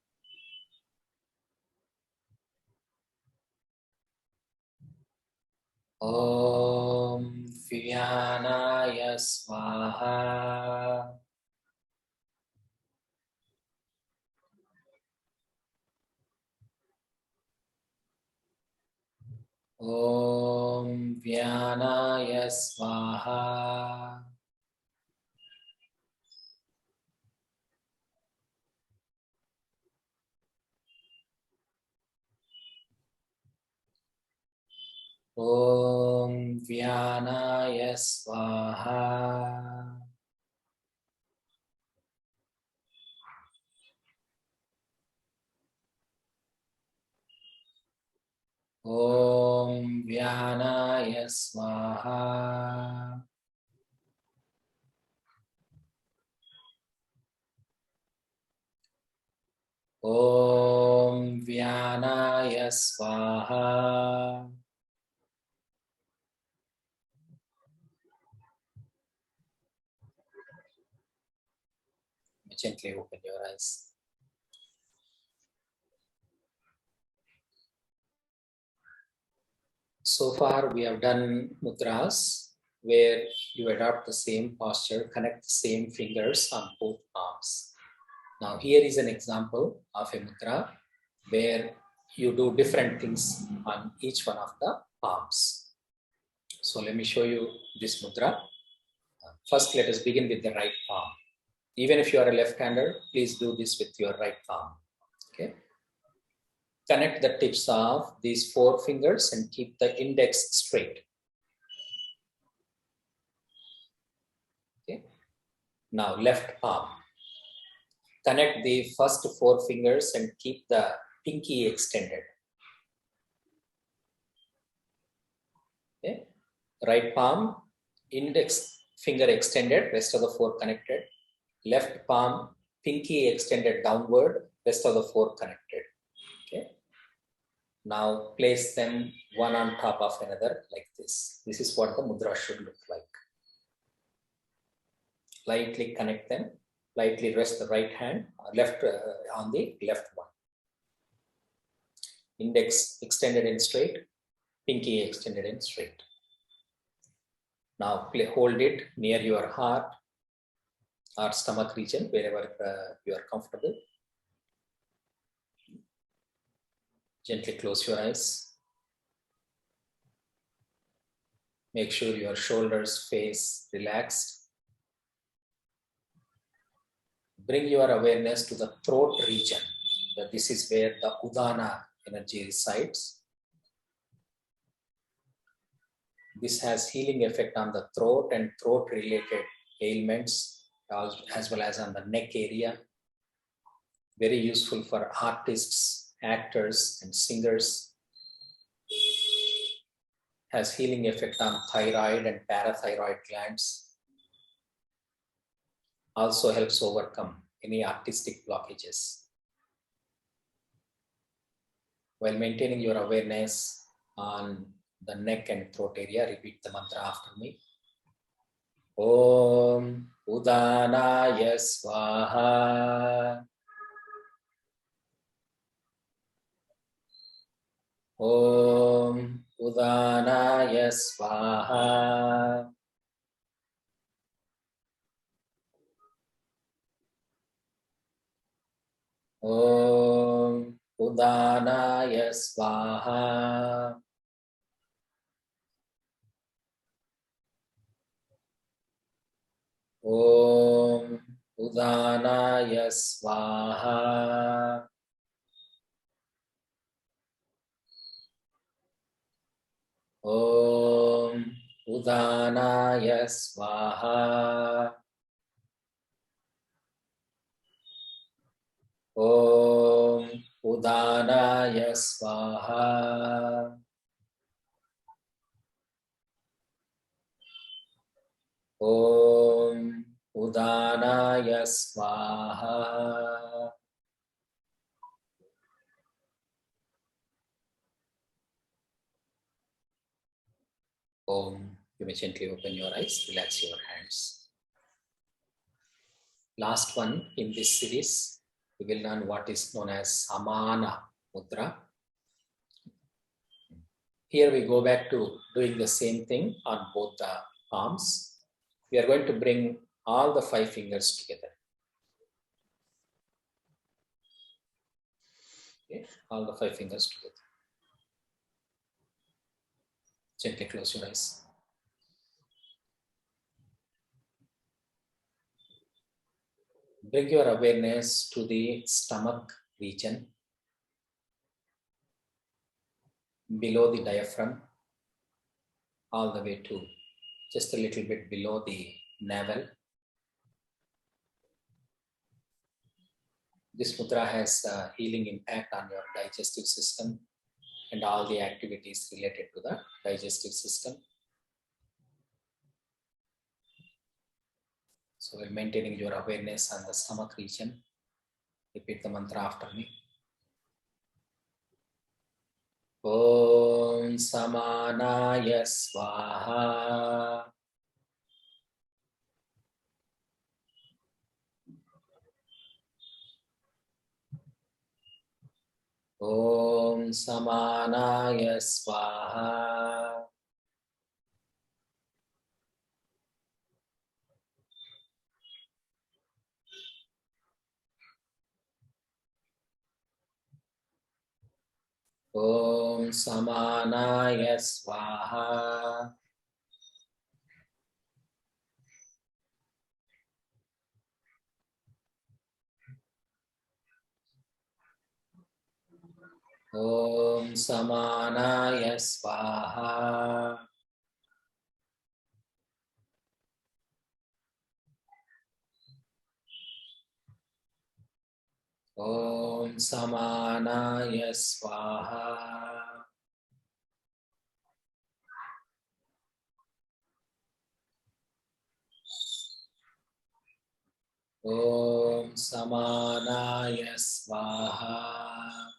Om Vyanaya Swaha. Om Vyanaya Swaha. Om Vyanaya Swaha. Om Vyanaya Swaha. Om Vyanaya Swaha. Gently open your eyes. So far, we have done mudras where you adopt the same posture, connect the same fingers on both palms. Now, here is an example of a mudra where you do different things on each one of the palms. So, let me show you this mudra. First, let us begin with the right palm. Even if you are a left-hander, please do this with your right palm. Okay. Connect the tips of these 4 fingers and keep the index straight. Okay. Now, left palm. Connect the first 4 fingers and keep the pinky extended. Okay. Right palm, index finger extended, rest of the 4 connected. Left palm, pinky extended downward, rest of the 4 connected. Okay. Now place them one on top of another like this. This is what the mudra should look like. Lightly connect them. Lightly rest the right hand, left on the left one. Index extended and straight, pinky extended and straight. Now hold it near your heart or stomach region, wherever you are comfortable. Gently close your eyes. Make sure your shoulders, face relaxed. Bring your awareness to the throat region. This is where the Udana energy resides. This has healing effect on the throat and throat related ailments, as well as on the neck area. Very useful for artists, actors and singers. Has healing effect on thyroid and parathyroid glands. Also helps overcome any artistic blockages. While maintaining your awareness on the neck and throat area, repeat the mantra after me. Om Udanaya Swaha. Om Udanaya Swaha. Om Udanaya Swaha. Om Udanaya Swaha. Om Udanaya Swaha. Om Udanaya Swaha. Om Udanaya Swaha. Om. You may gently open your eyes, relax your hands. Last one in this series, we will learn what is known as Samana Mudra. Here we go back to doing the same thing on both the palms. We are going to bring all the 5 fingers together. Okay, all the 5 fingers together. Gently close your eyes. Bring your awareness to the stomach region, below the diaphragm, all the way to just a little bit below the navel. This mudra has a healing impact on your digestive system and all the activities related to the digestive system. So while maintaining your awareness on the stomach region, repeat the mantra after me. Om Samanaya Swaha. Om Samanaya Swaha. Om Samanaya Swaha. Om Samanaya Swaha. Om Samanaya Swaha. Om Samanaya Swaha.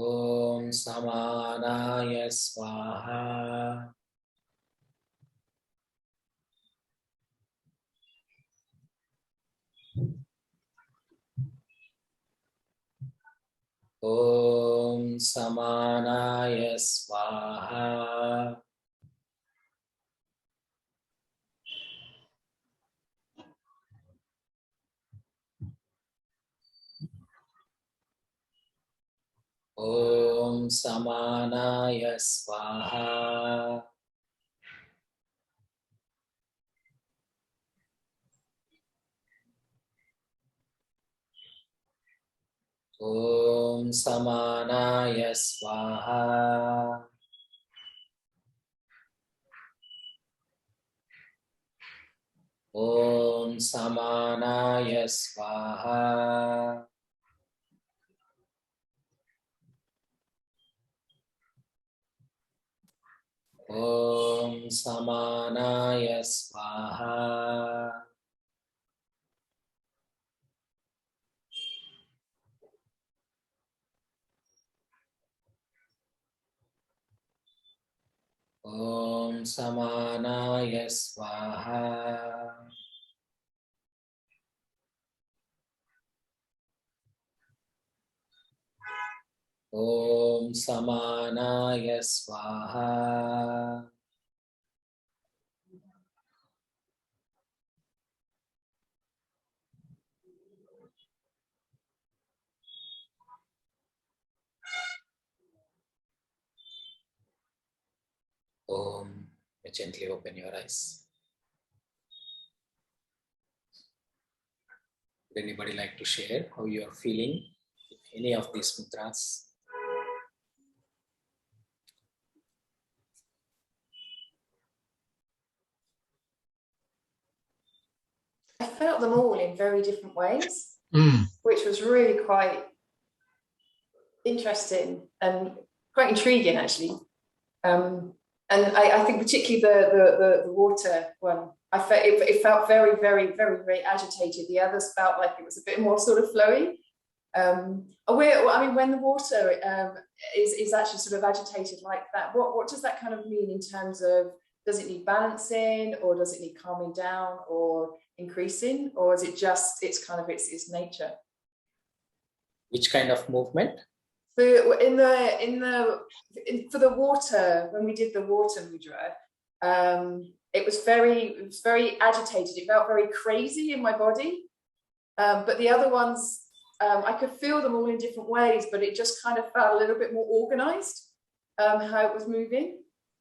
Om Samanaya Swaha. Om Samanaya Swaha. Om Samanaya Swaha. Om Samanaya Swaha. Om Samanaya Swaha. Om Samanaya Swaha. Om Samanaya Swaha. Om Samanaya Swaha. Gently open your eyes. Would anybody like to share how you are feeling with any of these mudras? I felt them all in very different ways, Mm. which was really quite interesting and quite intriguing, actually. And I think particularly the water one, it felt very, very, very, very agitated. The others felt like it was a bit more sort of flowy. When the water is actually sort of agitated like that, what does that kind of mean in terms of, does it need balancing, or does it need calming down or increasing, or is it just its nature? Which kind of movement? For the water, when we did the water mudra, it was very agitated. It felt very crazy in my body. But the other ones, I could feel them all in different ways, but it just kind of felt a little bit more organized, how it was moving.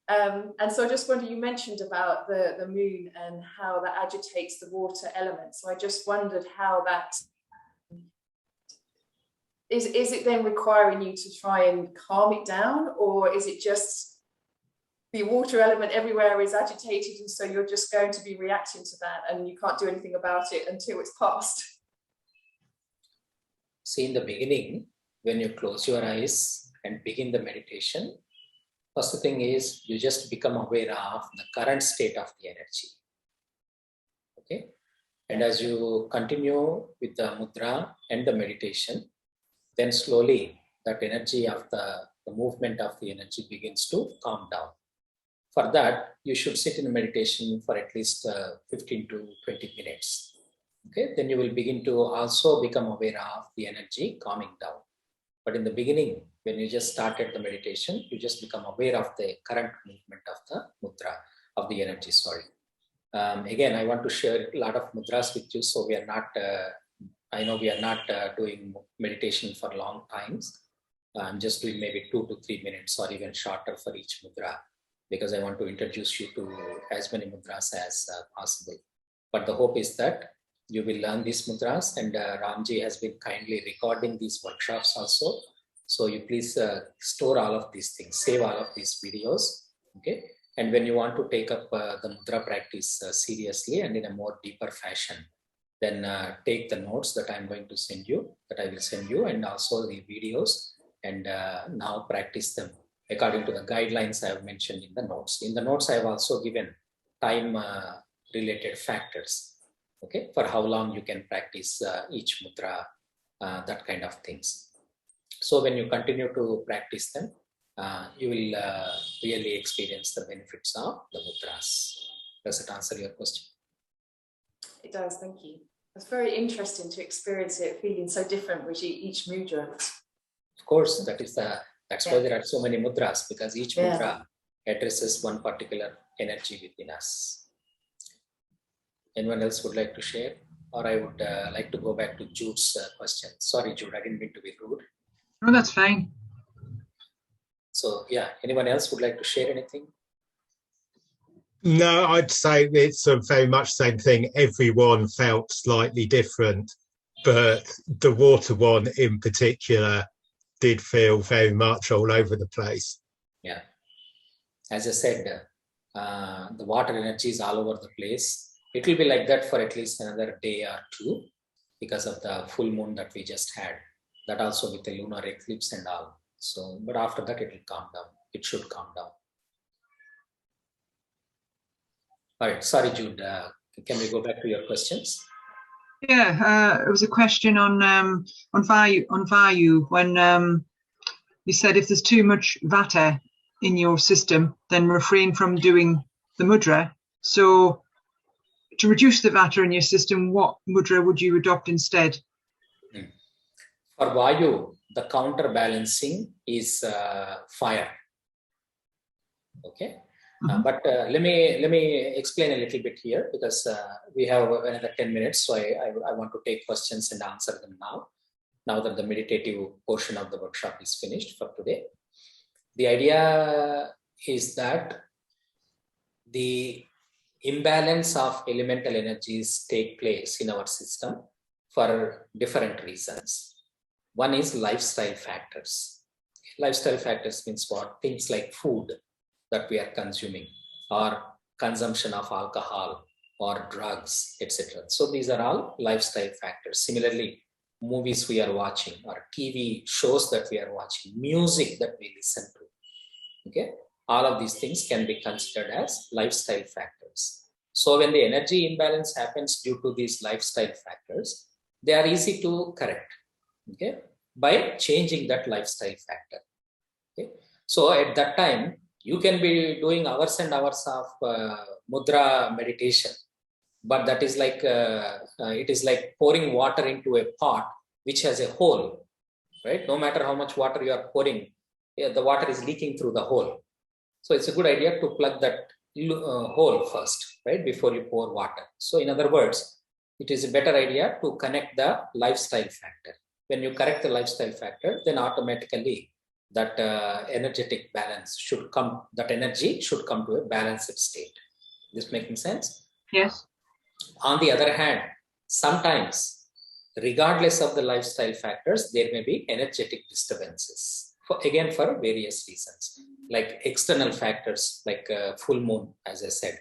And so I just wonder, you mentioned about the moon and how that agitates the water element. So I just wondered how that, is it then requiring you to try and calm it down, or is it just the water element everywhere is agitated and so you're just going to be reacting to that and you can't do anything about it until it's passed? See, in the beginning, when you close your eyes and begin the meditation, first thing is you just become aware of the current state of the energy. Okay? And as you continue with the mudra and the meditation, then slowly that energy of the movement of the energy begins to calm down. For that, you should sit in meditation for at least 15 to 20 minutes. Okay, then you will begin to also become aware of the energy calming down. But in the beginning, when you just started the meditation, you just become aware of the current movement of the mudra, of the energy, sorry. Again, I want to share a lot of mudras with you, so we are not, I know we are not doing meditation for long times. I'm just doing maybe 2 to 3 minutes or even shorter for each mudra, because I want to introduce you to as many mudras as possible. But the hope is that you will learn these mudras, and Ramji has been kindly recording these workshops also. So you please store all of these things, save all of these videos, okay? And when you want to take up the mudra practice seriously and in a more deeper fashion, then take the notes that I'm going to send you, that I will send you, and also the videos, and now practice them according to the guidelines I have mentioned in the notes. In the notes, I have also given time related factors, okay, for how long you can practice each mudra, that kind of things. So when you continue to practice them, you will really experience the benefits of the mudras. Does it answer your question? It does, thank you. It's very interesting to experience it feeling so different with each mudra. Of course, that's why there are so many mudras, because each mudra addresses one particular energy within us. Anyone else would like to share? Or I would like to go back to Jude's question. Sorry, Jude, I didn't mean to be rude. No, that's fine. So yeah, anyone else would like to share anything? No, I'd say it's very much the same thing. Everyone felt slightly different, but the water one in particular did feel very much all over the place. Yeah. As I said, the water energy is all over the place. It will be like that for at least another day or two because of the full moon that we just had. That also with the lunar eclipse and all. So, but after that, it will calm down. It should calm down. All right. Sorry, Jude. Can we go back to your questions? Yeah, it was a question on Vayu when you said if there's too much vata in your system, then refrain from doing the mudra. So to reduce the vata in your system, what mudra would you adopt instead? For Vayu, the counterbalancing is fire. Okay. But let me explain a little bit here, because we have another 10 minutes. So I want to take questions and answer them now that the meditative portion of the workshop is finished for today. The idea is that the imbalance of elemental energies take place in our system for different reasons. One is lifestyle factors. Lifestyle factors means what? Things like food that we are consuming, or consumption of alcohol or drugs, etc. So these are all lifestyle factors. Similarly, movies we are watching, or TV shows that we are watching, music that we listen to. Okay, all of these things can be considered as lifestyle factors. So when the energy imbalance happens due to these lifestyle factors, they are easy to correct, okay, by changing that lifestyle factor. Okay, so at that time you can be doing hours and hours of mudra meditation, but that is like it is like pouring water into a pot which has a hole, right? No matter how much water you are pouring, the water is leaking through the hole. So it's a good idea to plug that hole first, right, before you pour water. So in other words, it is a better idea to connect the lifestyle factor. When you correct the lifestyle factor, then automatically that energetic balance should come, that energy should come to a balanced state. This making sense? Yes. On the other hand, sometimes, regardless of the lifestyle factors, there may be energetic disturbances, for various reasons, like external factors, like full moon, as I said.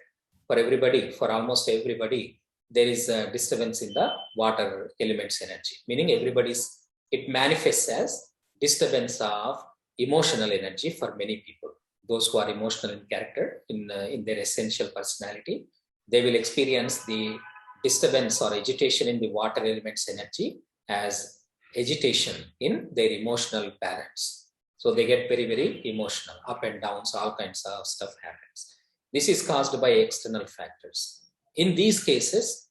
For everybody, for almost everybody, there is a disturbance in the water elements energy, meaning it manifests as disturbance of emotional energy for many people. Those who are emotional in character, in their essential personality, they will experience the disturbance or agitation in the water elements energy as agitation in their emotional balance. So they get very, very emotional, up and downs, all kinds of stuff happens. This is caused by external factors. In these cases,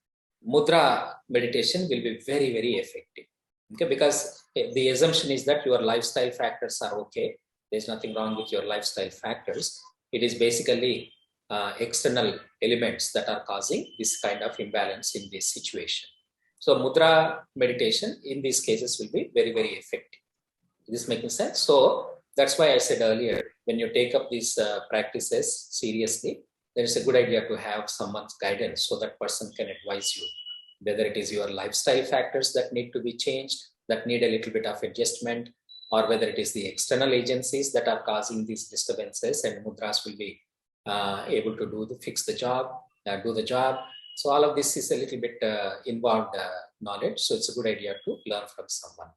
mudra meditation will be very, very effective. Okay, because the assumption is that your lifestyle factors are okay. There's nothing wrong with your lifestyle factors. It is basically external elements that are causing this kind of imbalance in this situation. So mudra meditation in these cases will be very, very effective. Is this making sense? So that's why I said earlier, when you take up these practices seriously, there is a good idea to have someone's guidance so that person can advise you, whether it is your lifestyle factors that need to be changed, that need a little bit of adjustment, or whether it is the external agencies that are causing these disturbances, and mudras will be able to fix the job, do the job. So all of this is a little bit involved knowledge. So it's a good idea to learn from someone.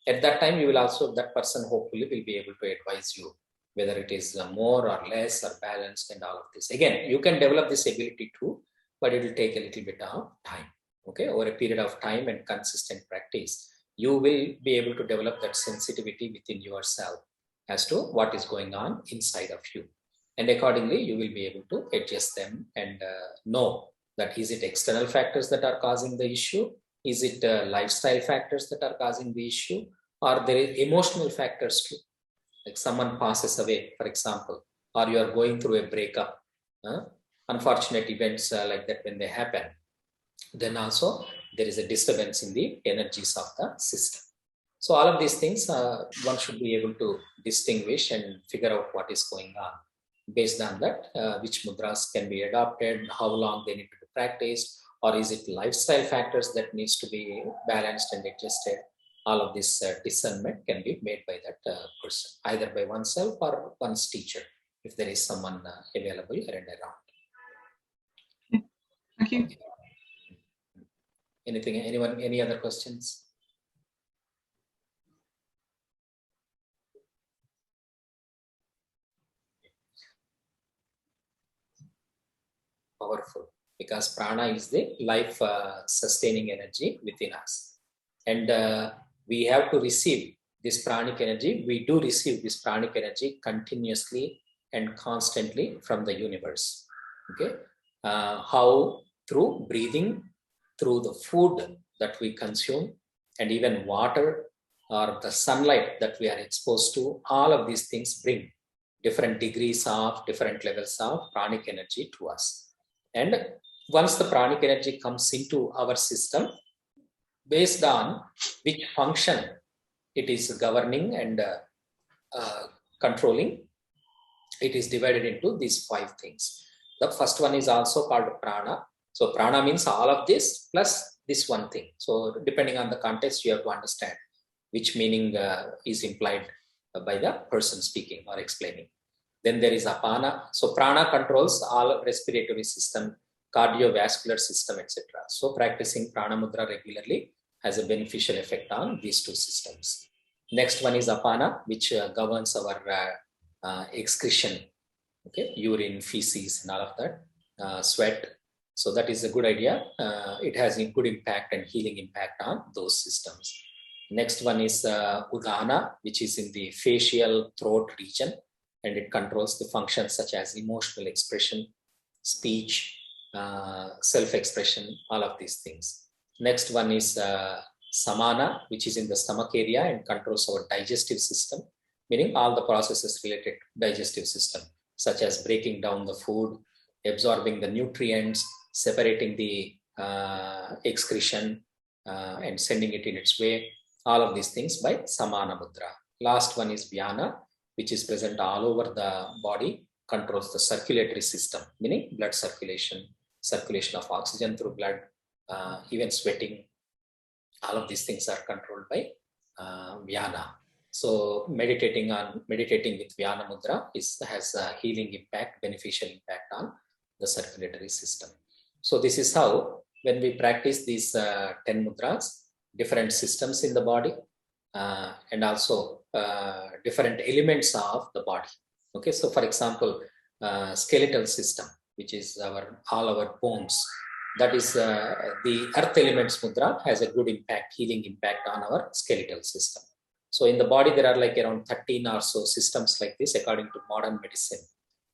At that time, you will also, that person hopefully will be able to advise you whether it is more or less or balanced and all of this. Again, you can develop this ability too, but it will take a little bit of time. Okay, over a period of time and consistent practice, you will be able to develop that sensitivity within yourself as to what is going on inside of you. And accordingly, you will be able to adjust them and know that is it external factors that are causing the issue? Is it lifestyle factors that are causing the issue? Or there is emotional factors too? Like someone passes away, for example, or you are going through a breakup. Unfortunate events like that when they happen, then also there is a disturbance in the energies of the system. So all of these things, one should be able to distinguish and figure out what is going on. Based on that, which mudras can be adopted, how long they need to be practiced, or is it lifestyle factors that needs to be balanced and adjusted. All of this discernment can be made by that person, either by oneself or one's teacher, if there is someone available and around. Thank you. Okay. Anything, anyone, any other questions? Powerful, because prana is the life sustaining energy within us. And we have to receive this pranic energy. We do receive this pranic energy continuously and constantly from the universe. Okay, how? Through breathing, through the food that we consume, and even water or the sunlight that we are exposed to. All of these things bring different degrees of, different levels of pranic energy to us. And once the pranic energy comes into our system, based on which function it is governing and controlling, it is divided into these 5 things. The first one is also called prana. So prana means all of this plus this one thing. So depending on the context, you have to understand which meaning is implied by the person speaking or explaining. Then there is apana. So prana controls all respiratory system, cardiovascular system, etc. So practicing prana mudra regularly has a beneficial effect on these two systems. Next one is apana, which governs our excretion, okay, urine, feces, and all of that, sweat. So that is a good idea. It has a good impact and healing impact on those systems. Next one is udana, which is in the facial throat region, and it controls the functions such as emotional expression, speech, self-expression, all of these things. Next one is samana, which is in the stomach area and controls our digestive system, meaning all the processes related to digestive system, such as breaking down the food, absorbing the nutrients, separating the excretion, and sending it in its way. All of these things by samana mudra. Last one is vyana, which is present all over the body, controls the circulatory system, meaning blood circulation, circulation of oxygen through blood, even sweating. All of these things are controlled by vyana. So meditating with vyana mudra has a healing impact, beneficial impact on the circulatory system. So this is how, when we practice these 10 mudras, different systems in the body, and also different elements of the body. Okay, so for example, skeletal system, which is all our bones, that is the earth elements mudra has a good impact, healing impact on our skeletal system. So in the body, there are like around 13 or so systems like this according to modern medicine.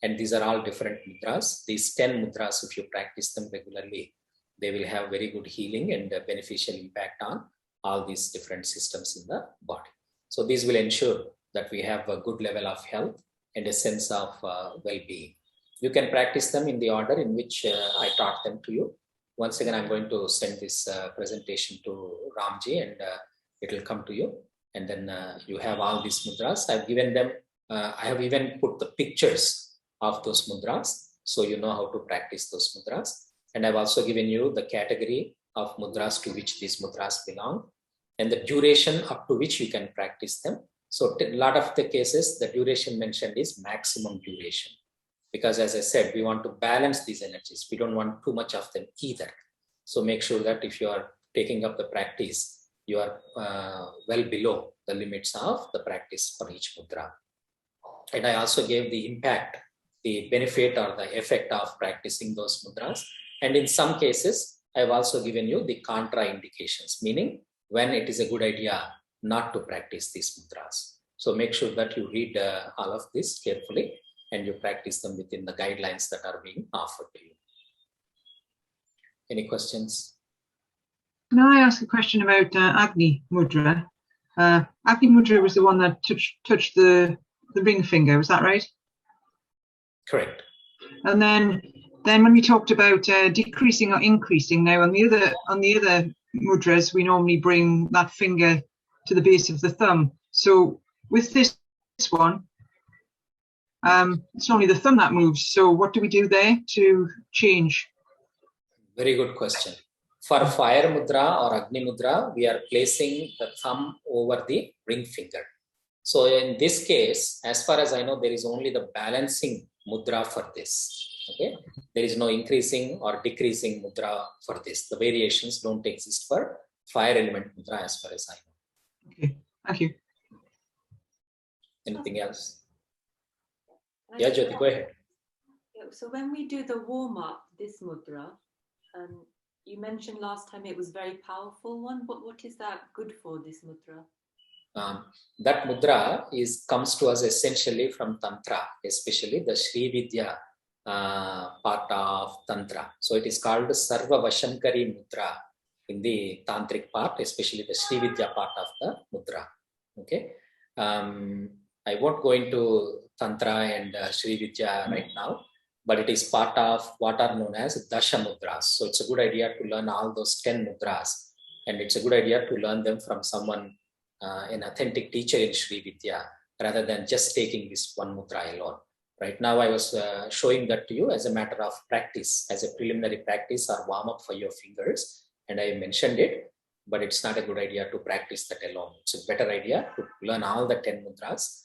And these are all different mudras. These 10 mudras, if you practice them regularly, they will have very good healing and beneficial impact on all these different systems in the body. So these will ensure that we have a good level of health and a sense of well-being. You can practice them in the order in which I taught them to you. Once again, I'm going to send this presentation to Ramji, and it will come to you. And then you have all these mudras. I've given them, I have even put the pictures of those mudras, so you know how to practice those mudras. And I've also given you the category of mudras to which these mudras belong, and the duration up to which you can practice them. So a lot of the cases, the duration mentioned is maximum duration, because as I said, we want to balance these energies. We don't want too much of them either. So make sure that if you are taking up the practice, you are well below the limits of the practice for each mudra. And I also gave the impact, the benefit or the effect of practicing those mudras. And in some cases, I've also given you the contraindications, meaning when it is a good idea not to practice these mudras. So make sure that you read all of this carefully and you practice them within the guidelines that are being offered to you. Any questions? Can I ask a question about Agni Mudra? Agni Mudra was the one that touched the ring finger, was that right? Correct. And then when we talked about decreasing or increasing, now on the other mudras, we normally bring that finger to the base of the thumb. So with this one, it's only the thumb that moves. So what do we do there to change? Very good question. For fire mudra or Agni mudra, we are placing the thumb over the ring finger. So in this case, as far as I know, there is only the balancing mudra for this. Okay, there is no increasing or decreasing mudra for this. The variations don't exist for fire element mudra as far as I know. Okay, thank you. Anything else? Yeah, Jyoti, go ahead. So when we do the warm up, this mudra, you mentioned last time it was very powerful one. What is that good for, this mudra? That mudra comes to us essentially from Tantra, especially the Sri Vidya part of Tantra. So it is called Sarva Vashankari mudra in the Tantric part, especially the Sri Vidya part of the mudra. Okay. I won't go into Tantra and Sri Vidya right now, but it is part of what are known as Dasha Mudras. So it's a good idea to learn all those 10 mudras, and it's a good idea to learn them from someone, an authentic teacher in Sri Vidya, rather than just taking this one mudra alone. Right now, I was showing that to you as a matter of practice, as a preliminary practice or warm up for your fingers. And I mentioned it, but it's not a good idea to practice that alone. It's a better idea to learn all the 10 mudras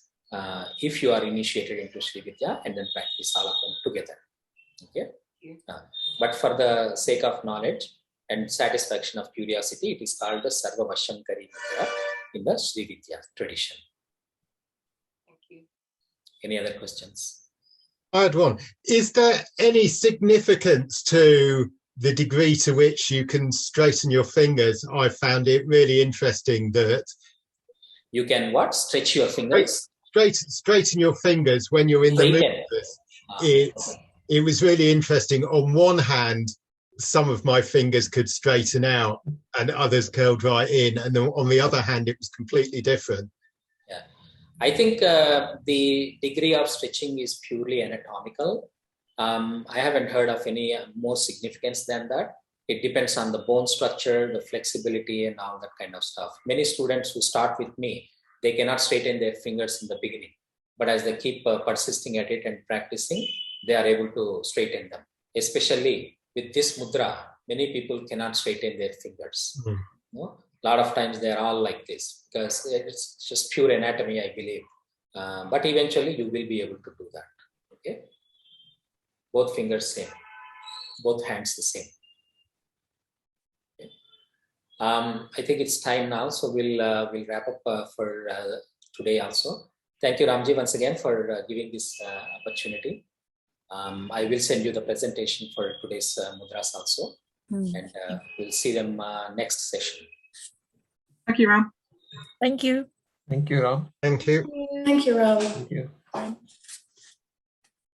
if you are initiated into Sri Vidya, and then practice all of them together. Okay. But for the sake of knowledge and satisfaction of curiosity, it is called the Sarva Vashankari Mudra in the Sri Vidya tradition. Thank you. Any other questions? I had one. Is there any significance to the degree to which you can straighten your fingers? I found it really interesting that you can what? Stretch your fingers? Straighten your fingers when you're in the mudras. It was really interesting. On one hand, some of my fingers could straighten out and others curled right in. And then on the other hand, it was completely different. Yeah. I think the degree of stretching is purely anatomical. I haven't heard of any more significance than that. It depends on the bone structure, the flexibility, and all that kind of stuff. Many students who start with me, they cannot straighten their fingers in the beginning. But as they keep persisting at it and practicing, they are able to straighten them. Especially with this mudra, many people cannot straighten their fingers. Mm. You know? A lot of times they're all like this because it's just pure anatomy, I believe. But eventually you will be able to do that. Okay, both fingers same, both hands the same. Okay. I think it's time now, so we'll wrap up for today also. Thank you, Ramji, once again for giving this opportunity. I will send you the presentation for today's mudras also, and we'll see them next session. Thank you, Ram. Thank you. Thank you, Ram. Thank you. Thank you, Ram. Thank you.